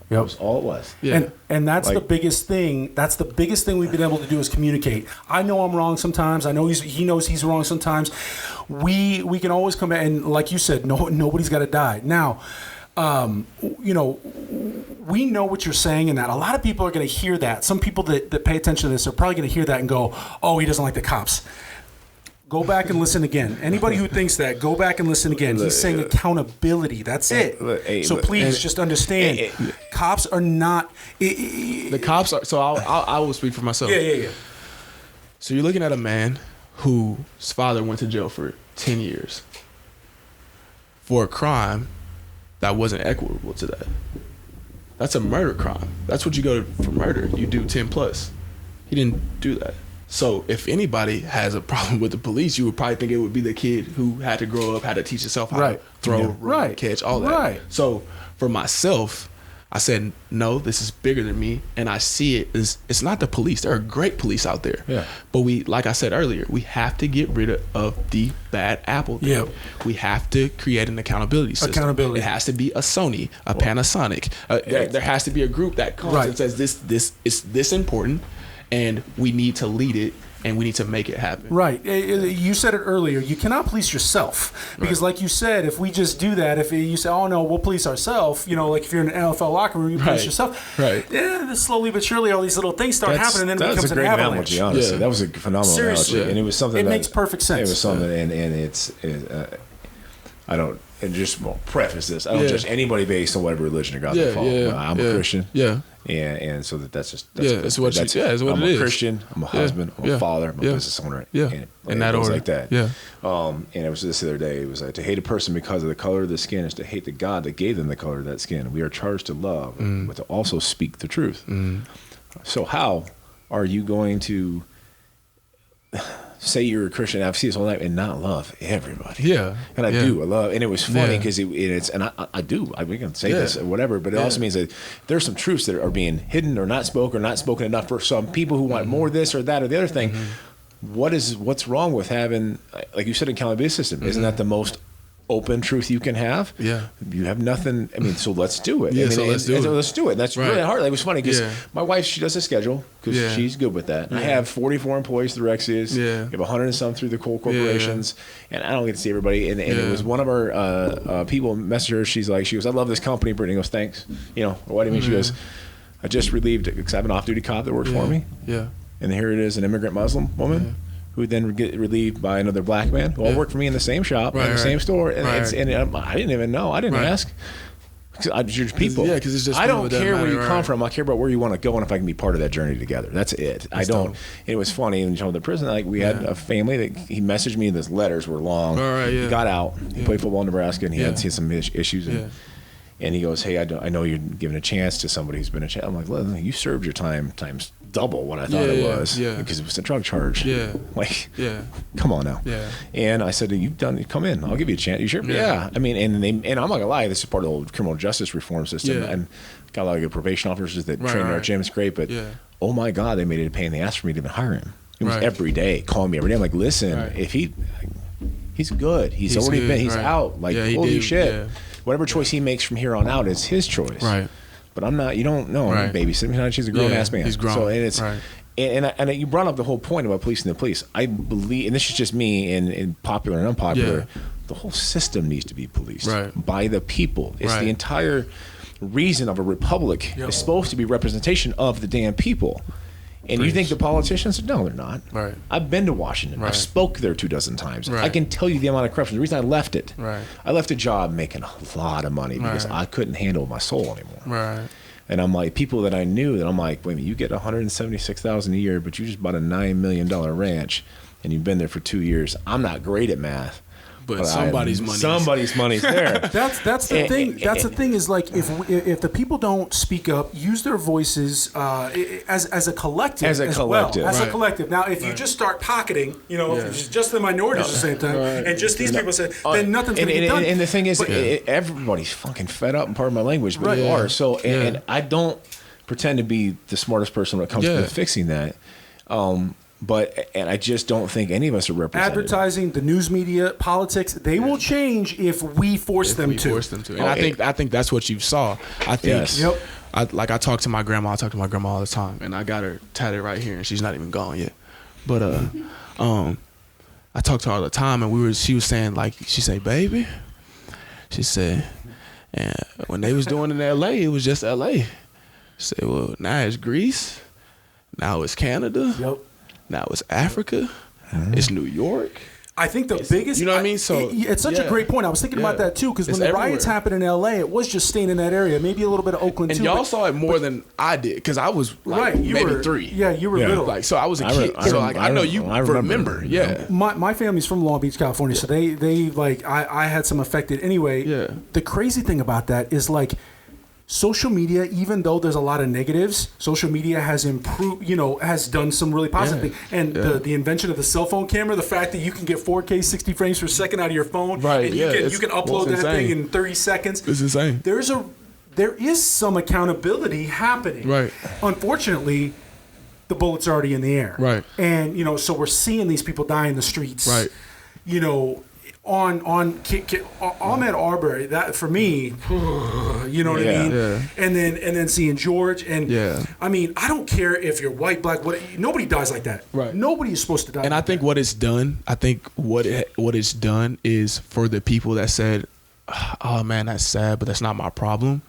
That was all it was. Yeah. And that's the biggest thing. That's the biggest thing we've been able to do is communicate. I know I'm wrong sometimes. I know he knows he's wrong sometimes. We can always come back, and like you said, nobody's got to die. Now, we know what you're saying, and that a lot of people are going to hear that. Some people that pay attention to this are probably going to hear that and go, "Oh, he doesn't like the cops." Go back and listen again. Anybody who thinks that, go back and listen again. He's saying accountability. That's it. So please just understand, cops are not. The cops are. So I will speak for myself. Yeah. So you're looking at a man whose father went to jail for 10 years for a crime that wasn't equitable to that. That's a murder crime. That's what you go for murder. You do 10 plus. He didn't do that. So if anybody has a problem with the police, you would probably think it would be the kid who had to grow up, had to teach himself how to throw, run, catch, all that. Right. So for myself, I said, no, this is bigger than me. And I see it as, it's not the police. There are great police out there. Yeah. But we, like I said earlier, we have to get rid of the bad apple thing. Yeah. We have to create an accountability system. Accountability. It has to be a Sony, a Panasonic. There has to be a group that comes and says this is this important, and we need to lead it, and we need to make it happen. Right. You said it earlier. You cannot police yourself because, like you said, if we just do that, if you say, "Oh no, we'll police ourselves," like if you're in an NFL locker room, you police yourself. Right. Yeah. Slowly but surely, all these little things start happening, and then it becomes an avalanche. Analogy, honestly. That was a phenomenal Seriously. analogy, and it was something. It makes perfect sense. It was something, and I don't. And just preface this. I don't judge anybody based on whatever religion or God they follow. I'm a Christian. Yeah. And so that's just it's what it is. I'm a Christian. I'm a husband. I'm a father. I'm a business owner. Yeah. And that order order. like that. Yeah. And it was this the other day. It was like, to hate a person because of the color of the skin is to hate the God that gave them the color of that skin. We are charged to love, but to also speak the truth. So how are you going to say you're a Christian, I've seen this all night, and not love everybody? Yeah. And I do. I love, and it was funny because I do. We can say this or whatever, but it also means that there's some truths that are being hidden or not spoken enough for some people who want more this or that or the other thing. What's wrong with having, like you said, an accountability system? Isn't that the most open truth you can have? Yeah. You have nothing. I mean, so let's do it. Yeah, so let's do it. Let's do it. And that's really hard. Like, it was funny because my wife, she does a schedule because she's good with that. I have 44 employees through Rexius. We have 100 and some through the coal corporations, and I don't get to see everybody. And it was one of our people messaged her. She goes, I love this company. Brittany goes, thanks. What do you mean? She goes, I just relieved, because I have an off-duty cop that works for me. Yeah. And here it is, an immigrant Muslim woman. Who would then get relieved by another black man who all worked for me in the same shop, in the same store. And, I didn't even know. I didn't ask. You're people. Because it's just I don't care where you come from. I care about where you want to go and if I can be part of that journey together. That's it. I don't. And it was funny in the prison. Like, we had a family that he messaged me. His letters were long. He got out. He played football in Nebraska, and he had seen some issues. And he goes, "Hey, I know you're giving a chance to somebody who's been a chance." I'm like, "Listen, you served your time times double what I thought it was, because it was a drug charge. Come on now." And I said, "You've done. Come in. I'll give you a chance. You sure?" I mean, and I'm not gonna lie, this is part of the old criminal justice reform system, and got a lot of good probation officers that train in our gym. It's great, but oh my God, they made it a pain in the ass for me to even hire him. It was every day, calling me every day. I'm like, "Listen, if he's good. He's already good, been. He's out. Like, holy shit." Whatever choice he makes from here on out is his choice. Right. But I'm not. You don't know. I'm babysitting. She's a grown ass man. He's grown. So and it's and you brought up the whole point about policing the police. I believe, and this is just me, in popular and unpopular. The whole system needs to be policed by the people. It's the entire reason of a republic is supposed to be representation of the damn people. And you think the politicians? No, they're not. Right. I've been to Washington. Right. I've spoke there 24 times. Right. I can tell you the amount of corruption. The reason I left it. Right. I left a job making a lot of money because Right. I couldn't handle my soul anymore. Right. And I'm like, people that I knew, that I'm like, wait a minute, you get $176,000 a year, but you just bought a $9 million ranch, and you've been there for 2 years. I'm not great at math. But somebody's money. Somebody's money's there. That's the thing. That's the thing is like if the people don't speak up, use their voices as a collective. As a collective. Well, as Right. a collective. Now, if you just start pocketing, you know, if it's just the minorities at the same time, and just these people say, then nothing's going to get done. And the thing is, everybody's fucking fed up, and part of my language, but they are. So, and I don't pretend to be the smartest person when it comes to fixing that. And I just don't think any of us are represented. Advertising, the news media, politics, they will change if we force them to. And I think that's what you saw. I think I talk to my grandma. I talk to my grandma all the time, and I got her tatted right here, and she's not even gone yet. But I talk to her all the time, and she was saying, like, she said, baby, she said, and when they was doing it in L.A., it was just L.A. She said, well, now it's Greece, now it's Canada. Yep. Now it's Africa. It's New York. I think the biggest, you know what I mean? So it's such a great point. I was thinking about that too, because when the riots happened in LA, it was just staying in that area, maybe a little bit of Oakland and too. y'all saw it more than I did, because I was like maybe 3. Yeah, you were little. Like, so I was a kid. So like I know you remember. Yeah. My family's from Long Beach, California, so they like I had some affected anyway. Yeah. The crazy thing about that is like, social media, even though there's a lot of negatives, social media has improved, has done some really positive things. And the invention of the cell phone camera, the fact that you can get 4K 60 frames per second out of your phone, right? And you can upload that thing in 30 seconds. It's insane. There is some accountability happening. Right. Unfortunately, the bullet's already in the air. Right. And so we're seeing these people die in the streets. Right. On Ahmaud Arbery, that for me, you know what I mean? Yeah. And then seeing George, and I mean, I don't care if you're white, black, nobody dies like that. Right. Nobody is supposed to die. And I think what it's done, what it's done is for the people that said, oh man, that's sad, but that's not my problem.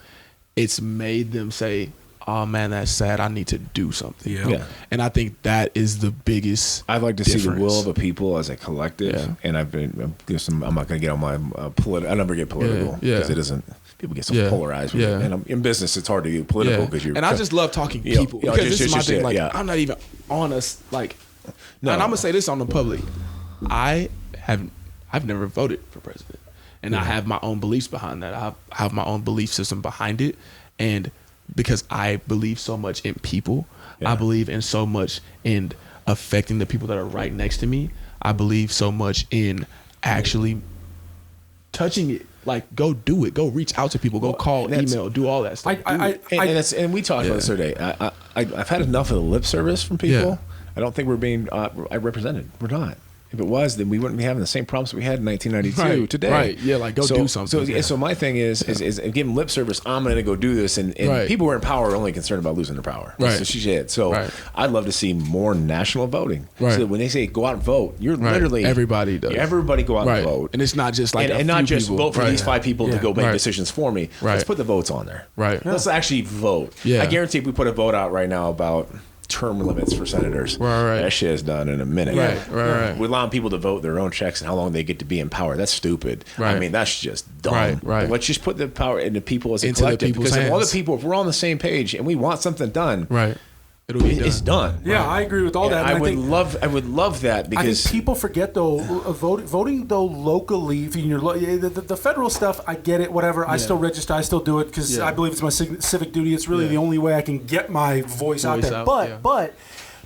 It's made them say, oh man, that's sad, I need to do something. Yeah. And I think that is the biggest I'd like to difference. see the will of a people as a collective. And I'm not going to get on my I never get political because it isn't. People get so polarized with it. And in business, it's hard to get political because you're. And I just love talking people because this is my thing. Like, I'm not even on us. Like, and I'm gonna say this on the public. I've never voted for president, and I have my own beliefs behind that. I have my own belief system behind it, and because I believe so much in people, I believe in so much in affecting the people that are right next to me. I believe so much in actually touching it. Like, go do it. Go reach out to people. Go call, email, do all that stuff. And we talked about this the other day. I've had enough of the lip service from people. Yeah. I don't think we're being represented. We're not. If it was, then we wouldn't be having the same problems we had in 1992 today. Right. Yeah. Like, go do something. So my thing is giving lip service. I'm going to go do this, and people who are in power are only concerned about losing their power. Right. So she did. So I'd love to see more national voting. Right. So that when they say go out and vote, you're literally everybody does. Everybody go out and vote, and it's not just like and not just people. vote for these 5 people to go make decisions for me. Let's put the votes on there. Right. Let's actually vote. Yeah. I guarantee if we put a vote out right now about term limits for senators, that shit is done in a minute. Right. We're allowing people to vote their own checks and how long they get to be in power. That's stupid. Right. I mean, that's just dumb. Right. Let's just put the power into people as a Into the collective. people's Because if all the hands. people, if we're all on the same page and we want something done, It'll be it's done. Yeah, I agree with all that. I And would love that I because think people forget though, voting though locally. If you're the federal stuff, I get it. Whatever, I still register. I still do it because I believe it's my civic duty. It's really the only way I can get my voice out there. But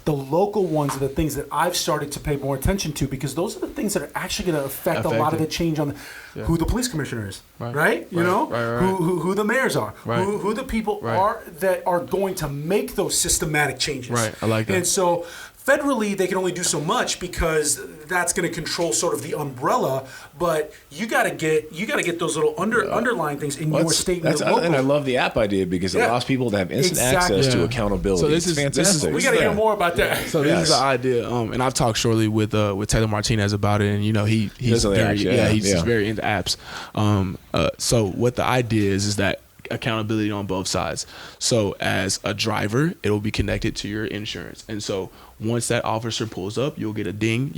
the local ones are the things that I've started to pay more attention to because those are the things that are actually going to affect a lot of the change on who the police commissioner is, right? You know, who the mayors are, who the people are that are going to make those systematic changes. Right, I like that. And so federally, they can only do so much because that's going to control sort of the umbrella. But you got to get those little underlying things in your state and your local. And I love the app idea because it allows people to have instant access to accountability. So this is fantastic. We got to hear more about that. So this is the idea, and I've talked shortly with Taylor Martinez about it, and he's very he's very into apps. So what the idea is that accountability on both sides. So as a driver, it will be connected to your insurance. And so once that officer pulls up, you'll get a ding.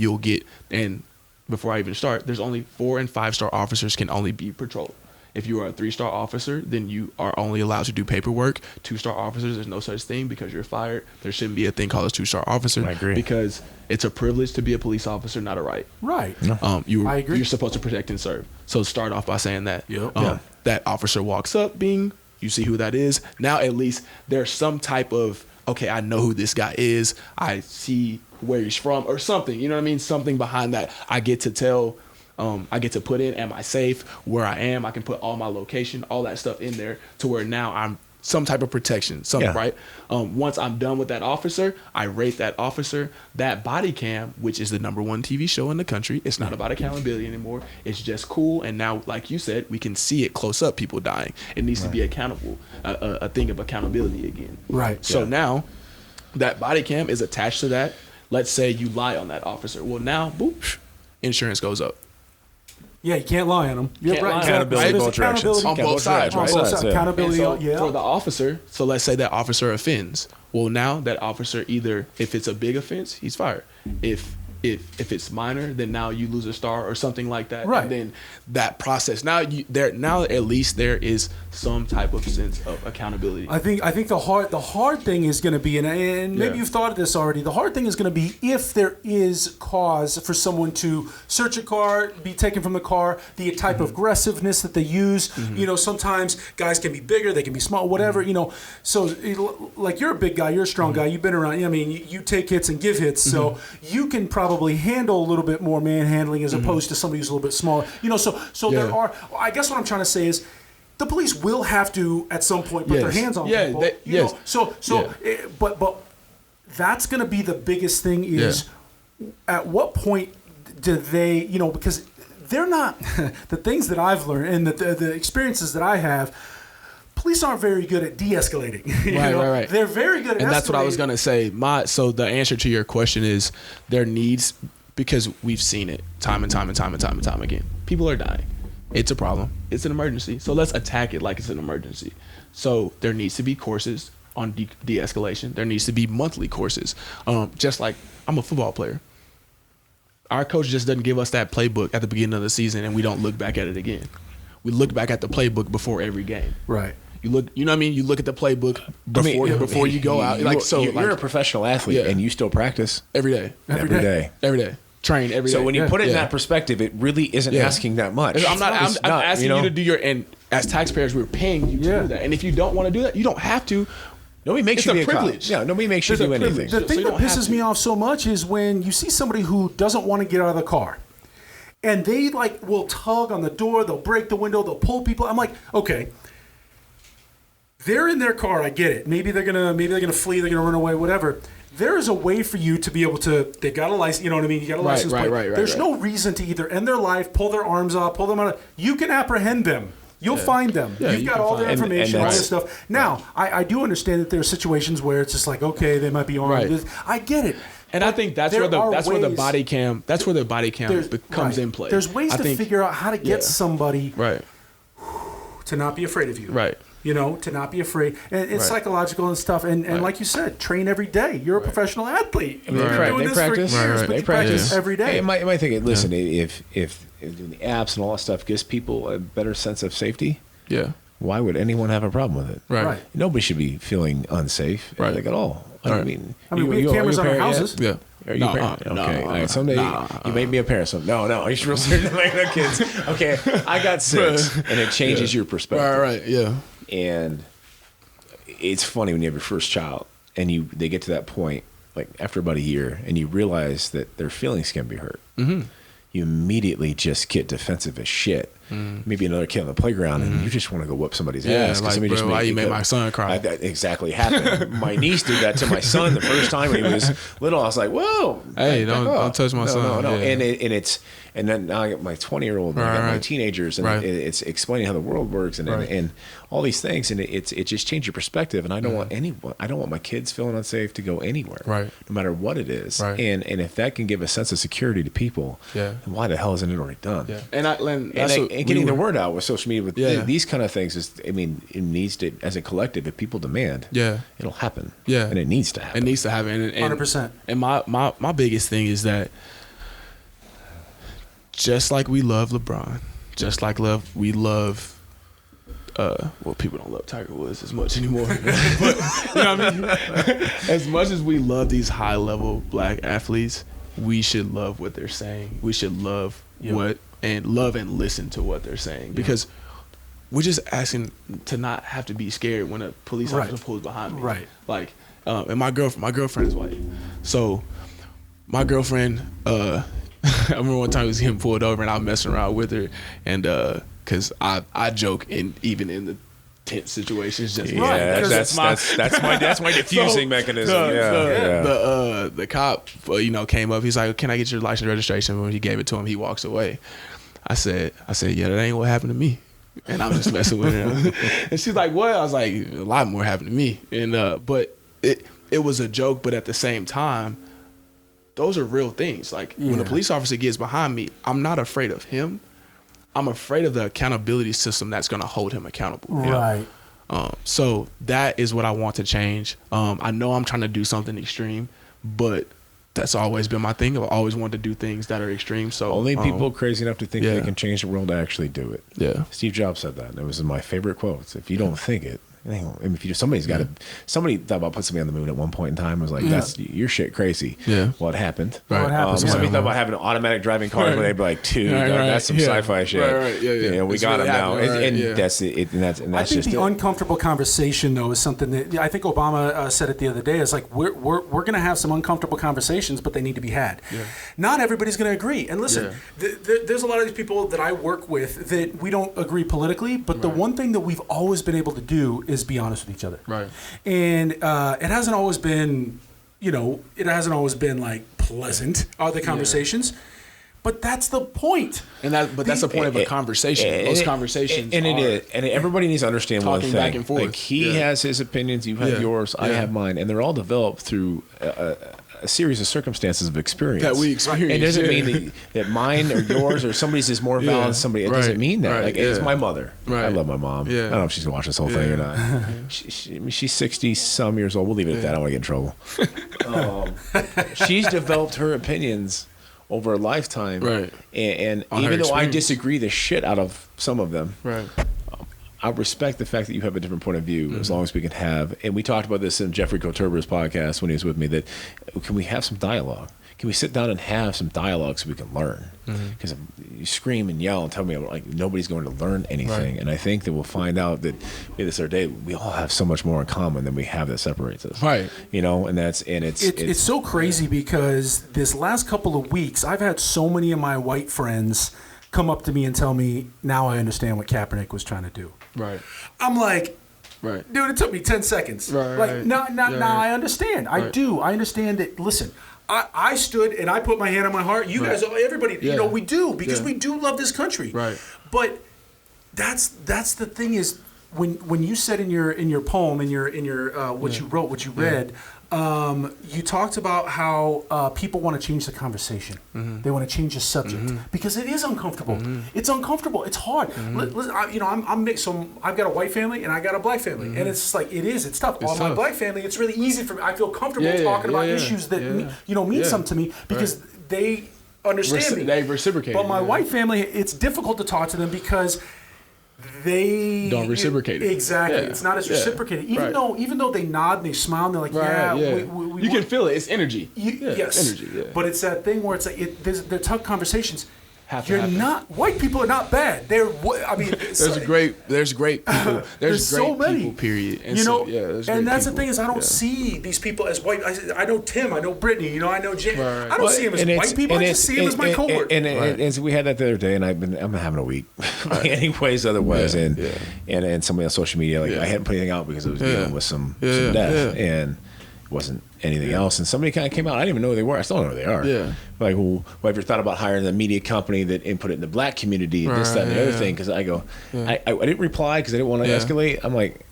And before I even start, there's only 4 and 5 star officers can only be patrolled. If you are a 3-star officer, then you are only allowed to do paperwork. 2-star officers, there's no such thing because you're fired. There shouldn't be a thing called a 2-star officer. I agree. Because it's a privilege to be a police officer, not a right. Right. I agree. You're supposed to protect and serve. So start off by saying that. Yep. That officer walks up, you see who that is. Now at least there's some type of, okay, I know who this guy is. I see where he's from or something. You know what I mean? Something behind that. I get to tell. I get to put in, am I safe, where I am. I can put all my location, all that stuff in there to where now I'm some type of protection, right? Once I'm done with that officer, I rate that officer. That body cam, which is the #1 TV show in the country, it's not about accountability anymore. It's just cool. And now, like you said, we can see it close up, people dying. It needs to be accountable, a thing of accountability again. Right. So now that body cam is attached to that. Let's say you lie on that officer. Well, now, boop, insurance goes up. Yeah, you can't lie on them. You're Can't right. lie. Accountability There's both directions. accountability On both sides, right? On both sides. Yeah. Accountability, And so yeah. for the officer, so let's say that officer offends. Well, now that officer either, if it's a big offense, he's fired. If it's minor, then now you lose a star or something like that. Right. And then that process. Now at least there is some type of sense of accountability. I think the hard thing is going to be, and maybe you've thought of this already. The hard thing is going to be if there is cause for someone to search a car, be taken from the car, the type of aggressiveness that they use. You know, sometimes guys can be bigger, they can be small, whatever. You know, so like you're a big guy, you're a strong guy, you've been around. I mean, you take hits and give hits, so you can probably handle a little bit more manhandling as opposed to somebody who's a little bit smaller. You know, so there are. I guess what I'm trying to say is, the police will have to at some point put their hands on people. You know, but that's going to be the biggest thing is at what point do they, you know, because they're not the things that I've learned and the experiences that I have. Police aren't very good at de-escalating. Right. They're very good at and that's what I was escalating. going to say. So the answer to your question is there needs, because we've seen it time and time again. People are dying. It's a problem. It's an emergency. So let's attack it like it's an emergency. So there needs to be courses on de-escalation. There needs to be monthly courses. Just like I'm a football player. Our coach just doesn't give us that playbook at the beginning of the season and we don't look back at it again. We look back at the playbook before every game. Right. You look, you know what I mean? You look at the playbook before you go out. You're a professional athlete and you still practice every day. Every day. Train every day. So when you put it in that perspective, it really isn't asking that much. I'm asking you to do and as taxpayers, we're paying you to do that. And if you don't want to do that, you don't have to. Nobody makes you be a privilege. Yeah, nobody makes you do anything. The thing that pisses me off so much is when you see somebody who doesn't want to get out of the car. And they will tug on the door, they'll break the window, they'll pull people. I'm like, okay, they're in their car. I get it. Maybe they're gonna flee. They're gonna run away. Whatever. There is a way for you to be able to. They've got a license. You know what I mean? You got a license plate. There's no reason to either end their life, pull their arms off, pull them out. You can apprehend them. You'll find them. You've got all their information, all this stuff. Now, I do understand that there are situations where it's just like, okay, they might be armed. Right. I get it. And I think that's where the body cam comes in play. There's ways to figure out how to get somebody to not be afraid of you. Right. You know, to not be afraid. And it's psychological and stuff. And like you said, train every day. You're a professional athlete. You've been doing this for years, but you practice every day. Hey, you might think, listen, if the apps and all that stuff gives people a better sense of safety, why would anyone have a problem with it? Right. Nobody should be feeling unsafe at all. I mean, we have cameras on our houses. Yeah. Are you a parent? Okay. All right. Someday you may be a parent. So no. You're real serious about no kids. Okay. I got 6, and it changes your perspective. Right. Yeah. And it's funny when you have your first child, and they get to that point, like after about a year, and you realize that their feelings can be hurt. Mm-hmm. You immediately just get defensive as shit. Maybe another kid on the playground, and you just want to go whoop somebody's ass. Like, bro, why you made my son cry? That exactly happened. My niece did that to my son the first time when he was little. I was like, "Whoa, hey, don't touch my son." No. Yeah. And And then now I got my 20-year-old, and I got my teenagers, and it's explaining how the world works, and all these things, and it just changed your perspective. And I don't want my kids feeling unsafe to go anywhere, no matter what it is. And if that can give a sense of security to people, then why the hell isn't it already done? And getting the word out with social media with these kind of things is, I mean, it needs to, as a collective, if people demand, it'll happen. And it needs to happen. It needs to happen. 100%. And my biggest thing is that just like we love LeBron, just like we love well, people don't love Tiger Woods as much anymore. But you know what I mean? As much as we love these high level black athletes, we should love what they're saying. We should love and listen to what they're saying, because we're just asking to not have to be scared when a police officer pulls behind me. Like, and my girlfriend is white, so my girlfriend, I remember one time I was getting pulled over and I was messing around with her, and because I joke even in the tense situations, just that's my diffusing mechanism. The cop came up. He's like, "Can I get your license and registration?" When he gave it to him, he walks away. I said, yeah, that ain't what happened to me. And I'm just messing with her. And she's like, what? I was like, a lot more happened to me. And but it was a joke, but at the same time, those are real things. Like when a police officer gets behind me, I'm not afraid of him. I'm afraid of the accountability system that's going to hold him accountable. Right. So that is what I want to change. I know I'm trying to do something extreme, but that's always been my thing. I've always wanted to do things that are extreme. So only people crazy enough to think they can change the world to actually do it. Yeah. Steve Jobs said that. And it was in my favorite quotes. If you don't think it, if you somebody's got to. Somebody thought about putting somebody on the moon at one point in time. It was like, that's your shit crazy. Yeah. Well, it happened. What happened? Somebody thought about having an automatic driving car, but they'd be like, dude, that's some sci-fi shit. We got him now, and that's it. And that's I think the uncomfortable conversation, though, is something that I think Obama said it the other day. Is like we're going to have some uncomfortable conversations, but they need to be had. Not everybody's going to agree. And listen, there's a lot of these people that I work with that we don't agree politically, but the one thing that we've always been able to do is be honest with each other. Right. And it hasn't always been, like pleasant, the conversations. But that's the point. But that's the point of a conversation. Those conversations and it is. And everybody needs to understand one thing. Back and forth. Like he has his opinions, you have yours, I have mine, and they're all developed through a series of circumstances of experience that we experience. It doesn't mean that mine or yours or somebody's is more valid than somebody. It doesn't mean that. Like it's my mother. I love my mom. I don't know if she's gonna watch this whole thing or not. She's 60 some years old. We'll leave it at that. I don't want to get in trouble. She's developed her opinions over a lifetime, and even though I disagree the shit out of some of them, I respect the fact that you have a different point of view, as long as we can have. And we talked about this in Jeffrey Koturber's podcast when he was with me, that can we have some dialogue? Can we sit down and have some dialogue so we can learn? Because you scream and yell and tell me like nobody's going to learn anything. And I think that we'll find out that this our day, we all have so much more in common than we have that separates us. And it's so crazy because this last couple of weeks, I've had so many of my white friends come up to me and tell me, now I understand what Kaepernick was trying to do. I'm like, dude, it took me 10 seconds. Now I understand. I do. I understand that. Listen, I stood and I put my hand on my heart. You guys, everybody, we do, because we do love this country. But that's the thing is, when you said in your poem, in your what you wrote, what you read, you talked about how people want to change the conversation. They want to change the subject because it is uncomfortable. It's uncomfortable. It's hard. Listen, I'm mixed. So I've got a white family and I got a black family, and it's just like it's tough. On my black family, it's really easy for me. I feel comfortable talking about issues that mean something to me because they understand me. They reciprocate. But my white family, it's difficult to talk to them because they don't reciprocate it. Exactly. It's not as reciprocated. Even though they nod and they smile and they're like, we you can feel it. It's energy. Yes. It's energy. But it's that thing where it's like they're tough conversations. White people are not bad. There's great people. There's so many people, period. And that's the thing is I don't see these people as white. I know Tim, I know Brittany, I know Jay. I don't see them as white people. I just see them as my cohort. And we had that the other day, and I'm having a week. Anyways, otherwise, and somebody on social media, I hadn't put anything out because I was dealing with some death, and wasn't anything else. And somebody kind of came out. I didn't even know who they were. I still don't know who they are. Yeah. Like, well, have you ever thought about hiring the media company that and put it in the black community and this, that, and the other thing? Because I go, I didn't reply because I didn't want to escalate. I'm like,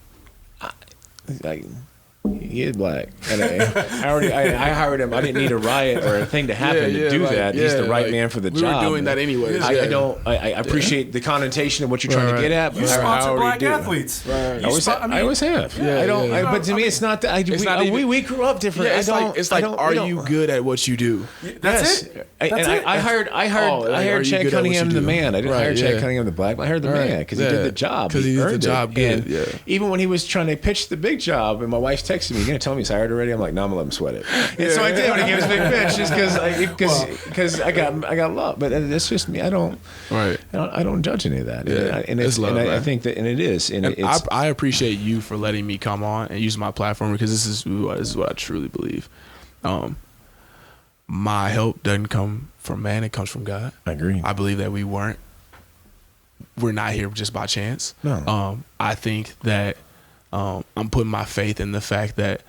he is black, and I hired him. I didn't need a riot or a thing to happen to do that. He's the right man for the job. We were doing that anyways. I appreciate the connotation of what you're trying to get at. But You sponsor black do. athletes. Right. I always have. But to me, it's not that. We grew up different. Yeah, it's like, are you good at what you do? That's it. I hired Chad Cunningham, the man. I didn't hire Chad Cunningham, the black. I hired the man because he did the job. Because he did the job good. And even when he was trying to pitch the big job, and my wife texted me, "You gonna tell me he's hired already?" I'm like, "No, I'm gonna let him sweat it." And so I did when he gave his big pitch, just because I got love. But that's just me. I don't judge any of that. I think that, and it is. And I appreciate you for letting me come on and use my platform, because this is what I truly believe. My help doesn't come from man; it comes from God. I agree. I believe that we're not here just by chance. No. I think that I'm putting my faith in the fact that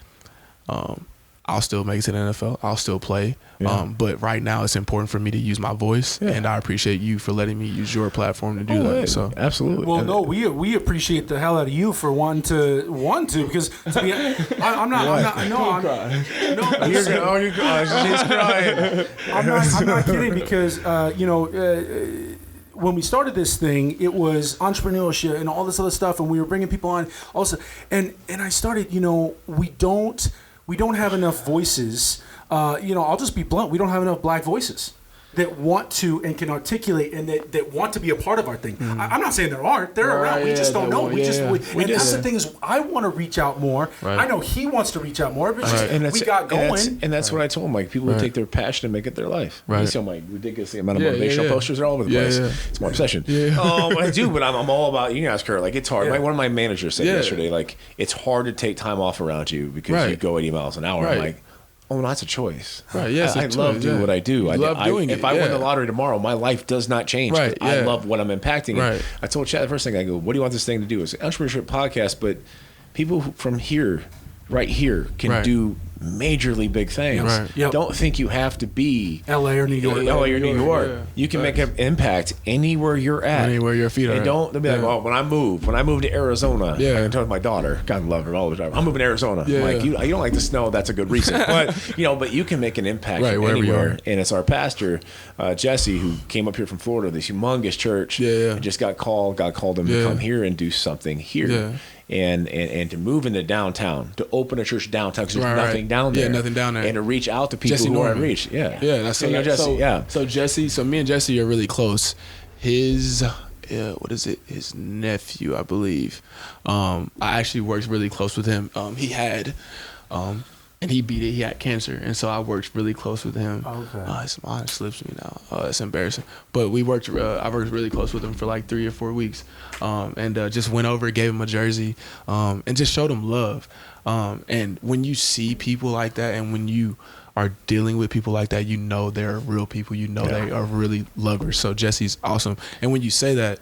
I'll still make it to the NFL. I'll still play. Yeah. But right now it's important for me to use my voice, and I appreciate you for letting me use your platform to do that. Yeah. So absolutely. Well, no, we appreciate the hell out of you for wanting to because to be, I'm not She's crying. I'm not kidding, because when we started this thing, it was entrepreneurship and all this other stuff, and we were bringing people on also, and I started, we don't have enough voices. I'll just be blunt. We don't have enough black voices that want to and can articulate and that want to be a part of our thing. I'm not saying there aren't. They're around. We just don't know. That's the thing is, I want to reach out more. Right. I know he wants to reach out more, but we got going. And that's what I told him. Like, people would take their passion and make it their life. Right. You see my ridiculous amount of motivational posters are all over the place. Yeah. It's my obsession. Yeah. I do, but I'm all about, you can ask her, like, it's hard. Yeah. Like, one of my managers said yesterday, like, it's hard to take time off around you because you go 80 miles an hour. Right. I'm like, oh, no, that's a choice. Right, yes, I love doing what I do. I love doing it. If I win the lottery tomorrow, my life does not change. Right, I love what I'm impacting. Right. I told Chad the first thing, I go, what do you want this thing to do? It's an entrepreneurship podcast, but people from here, right here, can do majorly big things. Right. Yep. Don't think you have to be LA or New York. LA or New York. Yeah. You can make an impact anywhere you're at. Anywhere your feet are. And don't be like, well, when I moved to Arizona, I told my daughter, God love her all the time, I'm moving to Arizona. Yeah. I'm like, you don't like the snow, that's a good reason. But you can make an impact anywhere. And it's our pastor, Jesse, who came up here from Florida, this humongous church, and just got called him to come here and do something here. Yeah. And to move into downtown, to open a church downtown, because there's nothing down there. Yeah, nothing down there. And to reach out to people Jesse who Norman. aren't reached. Yeah. Yeah, that's Jesse. So me and Jesse are really close. His his nephew, I believe. I actually worked really close with him. He had and he beat it. He had cancer, and so I worked really close with him. Okay. His mind slips me now. It's embarrassing, but I worked really close with him for like 3 or 4 weeks, and just went over, gave him a jersey, and just showed him love. And when you see people like that, and when you are dealing with people like that, you know they're real people. You know they are really lovers. So Jesse's awesome. And when you say that,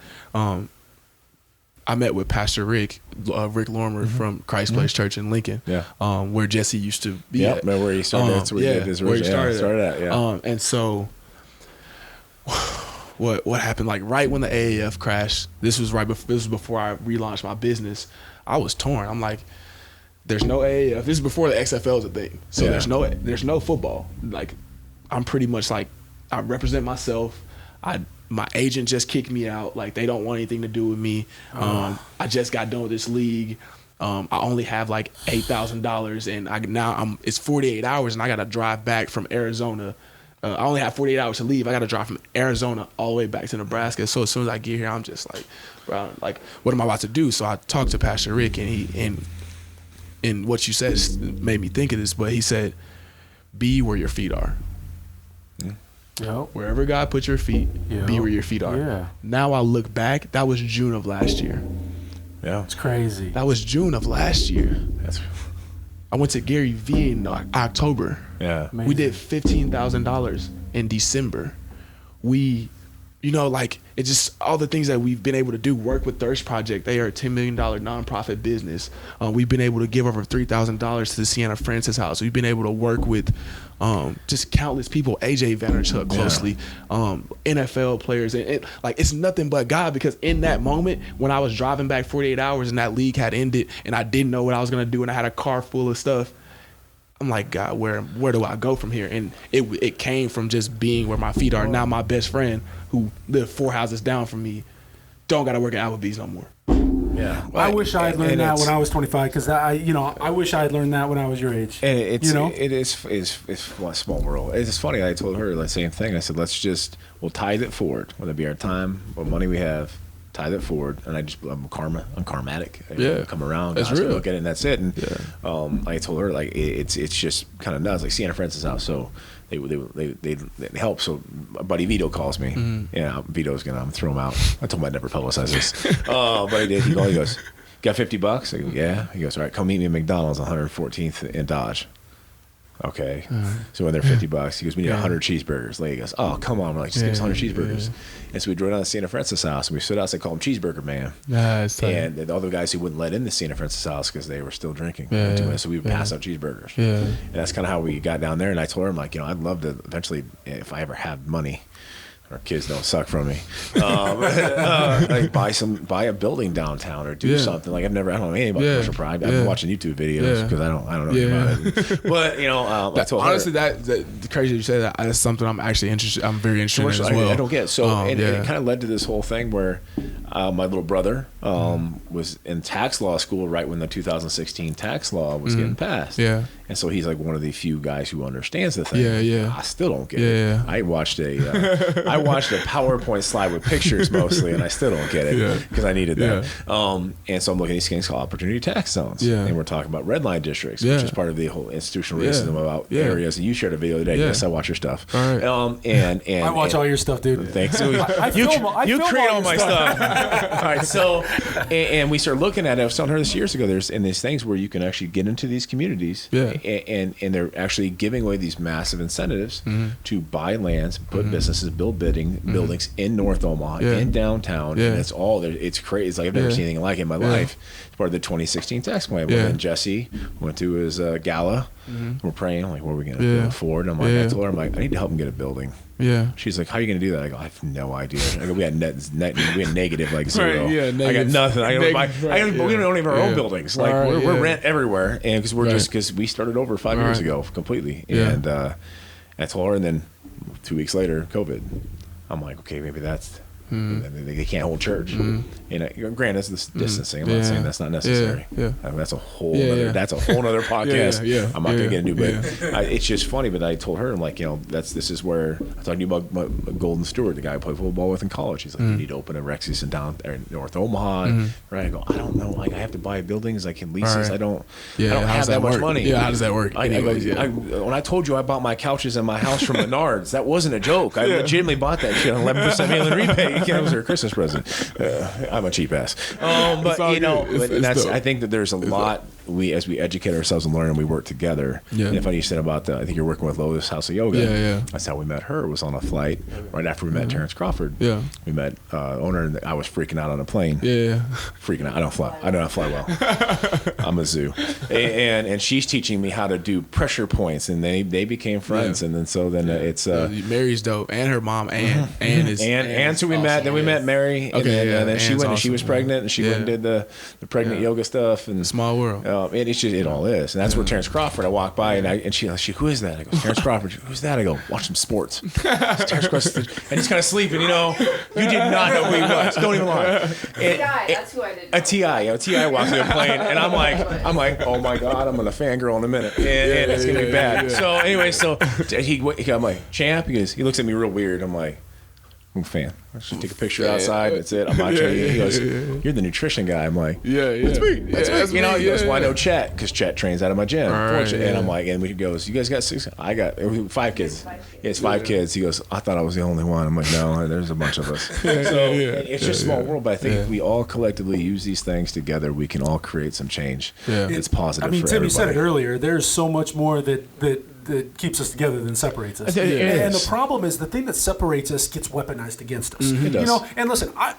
I met with Pastor Rick Lorimer from Christ Place Church in Lincoln, where Jesse used to be at. Where he started. That's where he did his where he started at. Yeah. And so what happened, like right when the AAF crashed, this was before I relaunched my business, I was torn. I'm like, there's no AAF. This is before the XFL was a thing. So there's no football. Like, I'm pretty much like, I represent myself. My agent just kicked me out. Like, they don't want anything to do with me. I just got done with this league. I only have like $8,000, and it's 48 hours, and I got to drive back from Arizona. I only have 48 hours to leave. I got to drive from Arizona all the way back to Nebraska. So as soon as I get here, I'm just like, bro, like, what am I about to do? So I talked to Pastor Rick, and what you said made me think of this, but he said, be where your feet are. Yep. Wherever God put your feet, be where your feet are. Yeah. Now I look back, that was June of last year. Yeah. It's crazy. That was June of last year. I went to Gary Vee in October. Yeah. Amazing. We did $15,000 in December. We you know, like, it's just all the things that we've been able to do. Work with Thirst Project. They are a $10 million nonprofit business. We've been able to give over $3,000 to the Sienna Francis House. We've been able to work with just countless people, AJ Vanderchuck closely, NFL players. And like, it's nothing but God, because in that moment when I was driving back 48 hours and that league had ended and I didn't know what I was going to do and I had a car full of stuff, I'm like, God, where do I go from here? And it came from just being where my feet are. Now my best friend, who lived 4 houses down from me, don't got to work at Applebee's no more. Yeah, I wish I had learned that when I was 25, because I wish I had learned that when I was your age. And it's a small world. It's funny. I told her the same thing. I said, we'll tithe it forward, whether it be our time or money we have. Tithe it forward, and I'm karmatic. I come around, that's real. real. Look at it, and that's it. And I told her, like, it's just kind of nuts. Like Sienna Francis House, so they help. So buddy Vito calls me. Mm-hmm. Yeah, Vito's gonna throw him out. I told him I'd never publicize this, but I did. He goes, "Got $50?" I go, "Yeah." He goes, "All right, come meet me at McDonald's on 114th in Dodge." Okay. So when they're $50, he goes, "We need 100 cheeseburgers." Lady goes, "Oh, come on." We're like, "Just give us 100 cheeseburgers." Yeah. And so we drove down to Sienna Francis House, and we stood outside, called him Cheeseburger Man. And the other guys who wouldn't let in the Sienna Francis House because they were still drinking. So we would pass out cheeseburgers. And that's kind of how we got down there. And I told her, I'm like, I'd love to eventually, if I ever have money, our kids don't suck from me, like buy a building downtown or do something. Like I don't know anything about commercial pride. I've been watching YouTube videos because I don't know about it. But I told honestly, her, that crazy you say that. That's something I'm actually interested. I'm very interested in as well. I don't get it. So it kind of led to this whole thing where my little brother was in tax law school right when the 2016 tax law was getting passed. Yeah. And so he's like one of the few guys who understands the thing. I still don't get it. I watched a PowerPoint slide with pictures mostly, and I still don't get it because I needed that. And so I'm looking at these things called opportunity tax zones. And we're talking about red line districts, which is part of the whole institutional racism about areas. And you shared a video today. Yes, I watch your stuff. All right. And I watch all your stuff, dude. Thanks. You create all my stuff. All right. So, and we started looking at it. I was telling her this years ago. There's these things where you can actually get into these communities. And they're actually giving away these massive incentives to buy lands, put businesses, build buildings in North Omaha, in downtown, and it's all there. It's crazy. It's like I've never seen anything like it in my life. It's part of the 2016 tax plan. And Jesse went to his gala. We're praying, like, what are we going to afford? And I'm like, I told her, I need to help him get a building. She's like, how are you going to do that? I go, I have no idea. I go, we had negative like zero. I got nothing. We don't even have our own buildings. Like we're rent everywhere, and because we started over 5 years ago completely. And I told her, and then 2 weeks later, COVID. I'm like, okay, maybe that's. They can't hold church. And granted, it's this distancing. I'm not saying that's not necessary. That's a whole other podcast. I'm not gonna get into, but it's just funny. But I told her, I'm like, this is where I talked to you about Golden Stewart, the guy I played football with in college. He's like, you need to open a Rex's in down there in North Omaha. Right? I go, I don't know. Like, I have to buy buildings. I can lease this. I don't have that much money. Yeah, how does that work? When I told you I bought my couches in my house from Menards, that wasn't a joke. I legitimately bought that shit on 11% mail-in rebate. It was their Christmas present. I'm a cheap ass. But I think that there's a lot as we educate ourselves and learn and we work together. And if you said about I think you're working with Lotus House of Yoga. That's how we met her. Was on a flight right after we met Terrence Crawford. We met owner, and I was freaking out on a plane. Freaking out. I do not fly well. I'm a zoo. And she's teaching me how to do pressure points, and they became friends. And then it's Mary's dope, and her mom Ann. Ann, so we met. Then we met Mary. And then she went. And she was pregnant, and she went and did the pregnant yoga stuff. And small world. It all is, and that's where Terrence Crawford. I walked by and she who is that? I go, Terrence Crawford. Who's that? I go, watch some sports. Terrence Crawford, and he's kind of sleeping. You did not know who he was. Don't even lie. That's who I did. A T.I. walks in a plane, and I'm like, oh my god, I'm gonna fangirl in a minute, and it's gonna be bad. So anyway, I'm like, champ. He looks at me real weird. I'm like, I'm a fan. I should take a picture outside. That's it. I'm watching you. He goes, you're the nutrition guy. I'm like, that's me. That's me. He goes, well, I know Chet because Chet trains out of my gym. And I'm like, and he goes, you guys got 6? I got 5 kids. It's 5 kids. He goes, I thought I was the only one. I'm like, no, there's a bunch of us. So it's just a small world, but I think if we all collectively use these things together, we can all create some change. It's positive. I mean, for Tim, everybody. you said it earlier. There's so much more that that keeps us together than separates us. It And is. the problem is the thing that separates us gets weaponized against us. It does. You know, and listen, I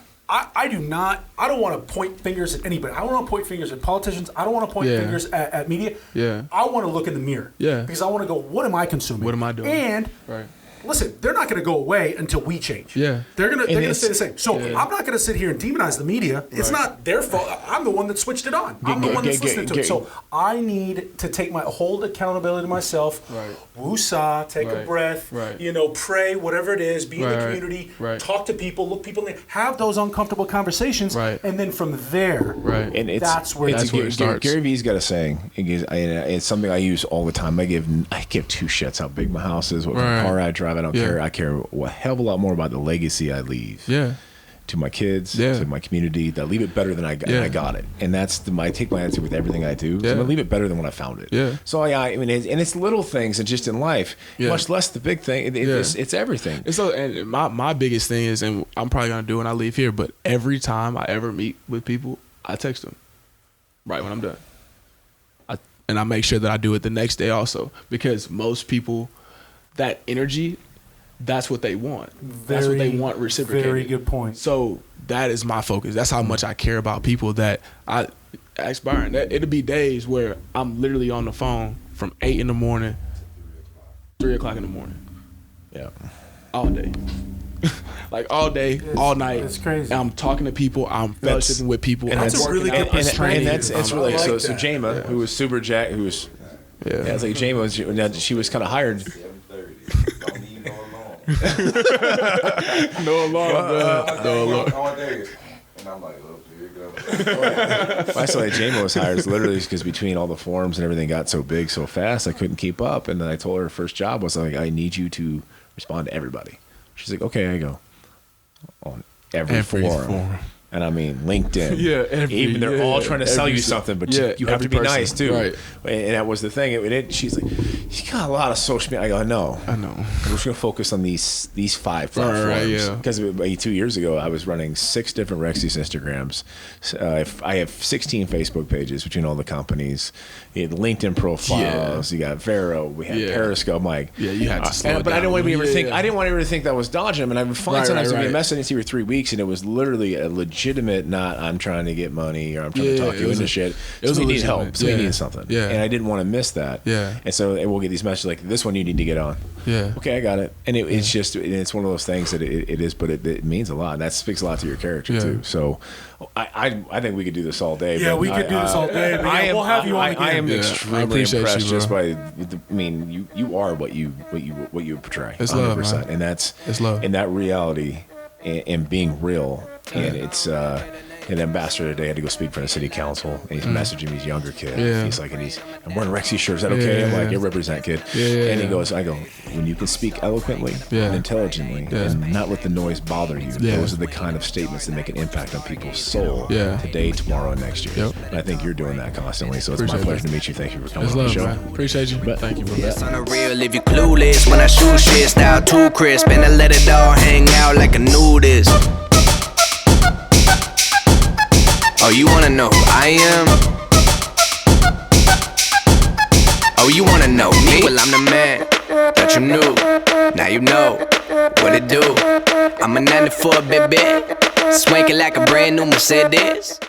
don't want to point fingers at anybody. I don't want to point fingers at politicians. I don't want to point fingers at media. Yeah. I want to look in the mirror. Yeah. Because I want to go, what am I consuming? What am I doing? And Right. listen, they're not going to go away until we change. Yeah. They're going to it's- stay the same. So I'm not going to sit here and demonize the media. It's not their fault. I'm the one that switched it on. I'm the one that's listening to it. So I need to take my hold accountability to myself. Right. Woosah, take a Right. breath. Right. You know, pray, whatever it is. Be in the Right. community. Right. Talk to people. Look people in the have those uncomfortable conversations. Right. And then from there, Right. And that's where it starts. Gary Vee's got a saying. It's something I use all the time. I give two shits how big my house is, what kind of Right. car I drive. I don't Yeah. care. I care a hell of a lot more about the legacy I leave. Yeah. To my kids, Yeah. to my community, that leave it better than I got it, and that's I take my attitude with everything I do. Yeah. I'm gonna leave it better than when I found it. Yeah. So I mean, it's little things, and just in life, Yeah. much less the big thing. It's everything. And so, and my biggest thing is, and I'm probably gonna do when I leave here, but every time I ever meet with people, I text them right when I'm done. And I make sure that I do it the next day also, because most people, that energy, that's what they want. That's what they want reciprocated. Very good point. So that is my focus. That's how much I care about people. That I ask Byron. That it'll be days where I'm literally on the phone from 8 in the morning, 3 o'clock in the morning, Yeah. all day. Like all day, all night. It's crazy. And I'm talking to people. I'm fellowshipping with people. And I'm that's a really working good out. perspective. And that's it's I really like so. that. So Jama, who was super Jack, who was Yeah. it's like Jama was she was kind of hired. Don't need no alarm. No alarm, bro. No alarm. All day. And I'm like, oh, here you go. I saw that Jama was hired literally because between all the forums and everything got so big so fast I couldn't keep up. And then I told her first job was like, I need you to respond to everybody. She's like, okay, I go on every forum. And I mean LinkedIn. Yeah, even they're all trying to sell you something, but you have to be person. nice too. Right. And that was the thing. She's like, you got a lot of social media. I go, I know. We're just gonna focus on these 5 platforms. Right, yeah. Because 2 years ago, I was running 6 different Rexy's Instagrams. I have 16 Facebook pages between all the companies. You had LinkedIn profiles. You got Vero. We had Periscope. I'm like, Yeah, you had to slow it but I didn't down. want anybody to think. Yeah. I didn't want anybody to think that was dodging them. And I would find Right, sometimes right, it'd be a right. message every 3 weeks, and it was literally a legitimate, not I'm trying to get money or I'm trying to talk you into shit. it was So a we need legitimate- help. So we yeah. need something. Yeah. And I didn't want to miss that. Yeah. And so we'll get these messages like, this one you need to get on. Yeah. Okay, I got it. And it's just, it's one of those things that it is, but it means a lot. And that speaks a lot to your character Yeah. too. So I think we could do this all day. Yeah, but we could do this all day. But yeah, we'll have you on again. I am Yeah, I extremely appreciate you, impressed just bro. by, I mean, you are what you portray. It's love, 100%. man. And that's, It's love. and that reality and being real. And it's, an ambassador today had to go speak for the city council, and he's messaging these younger kids. Yeah. He's like, I'm wearing Rexy shirt. Is that okay? I'm Yeah. like, you represent, kid. Yeah. And he goes, I go, when you can speak eloquently Yeah. and intelligently and not let the noise bother you, Yeah. those are the kind of statements that make an impact on people's soul Yeah. today, tomorrow, and next year. Yep. And I think you're doing that constantly. So it's Appreciate my pleasure that. to meet you. Thank you for coming It's on the love, show. man. Appreciate you. Thank you, bro. It's on the real if you clueless. When I shoot shit, style too crisp, and I let it all hang out like a nudist. Oh, you wanna know who I am? Oh, you wanna know me? Well, I'm the man. Thought you knew. Now you know what it do. I'm a 94 baby, swanking like a brand new Mercedes.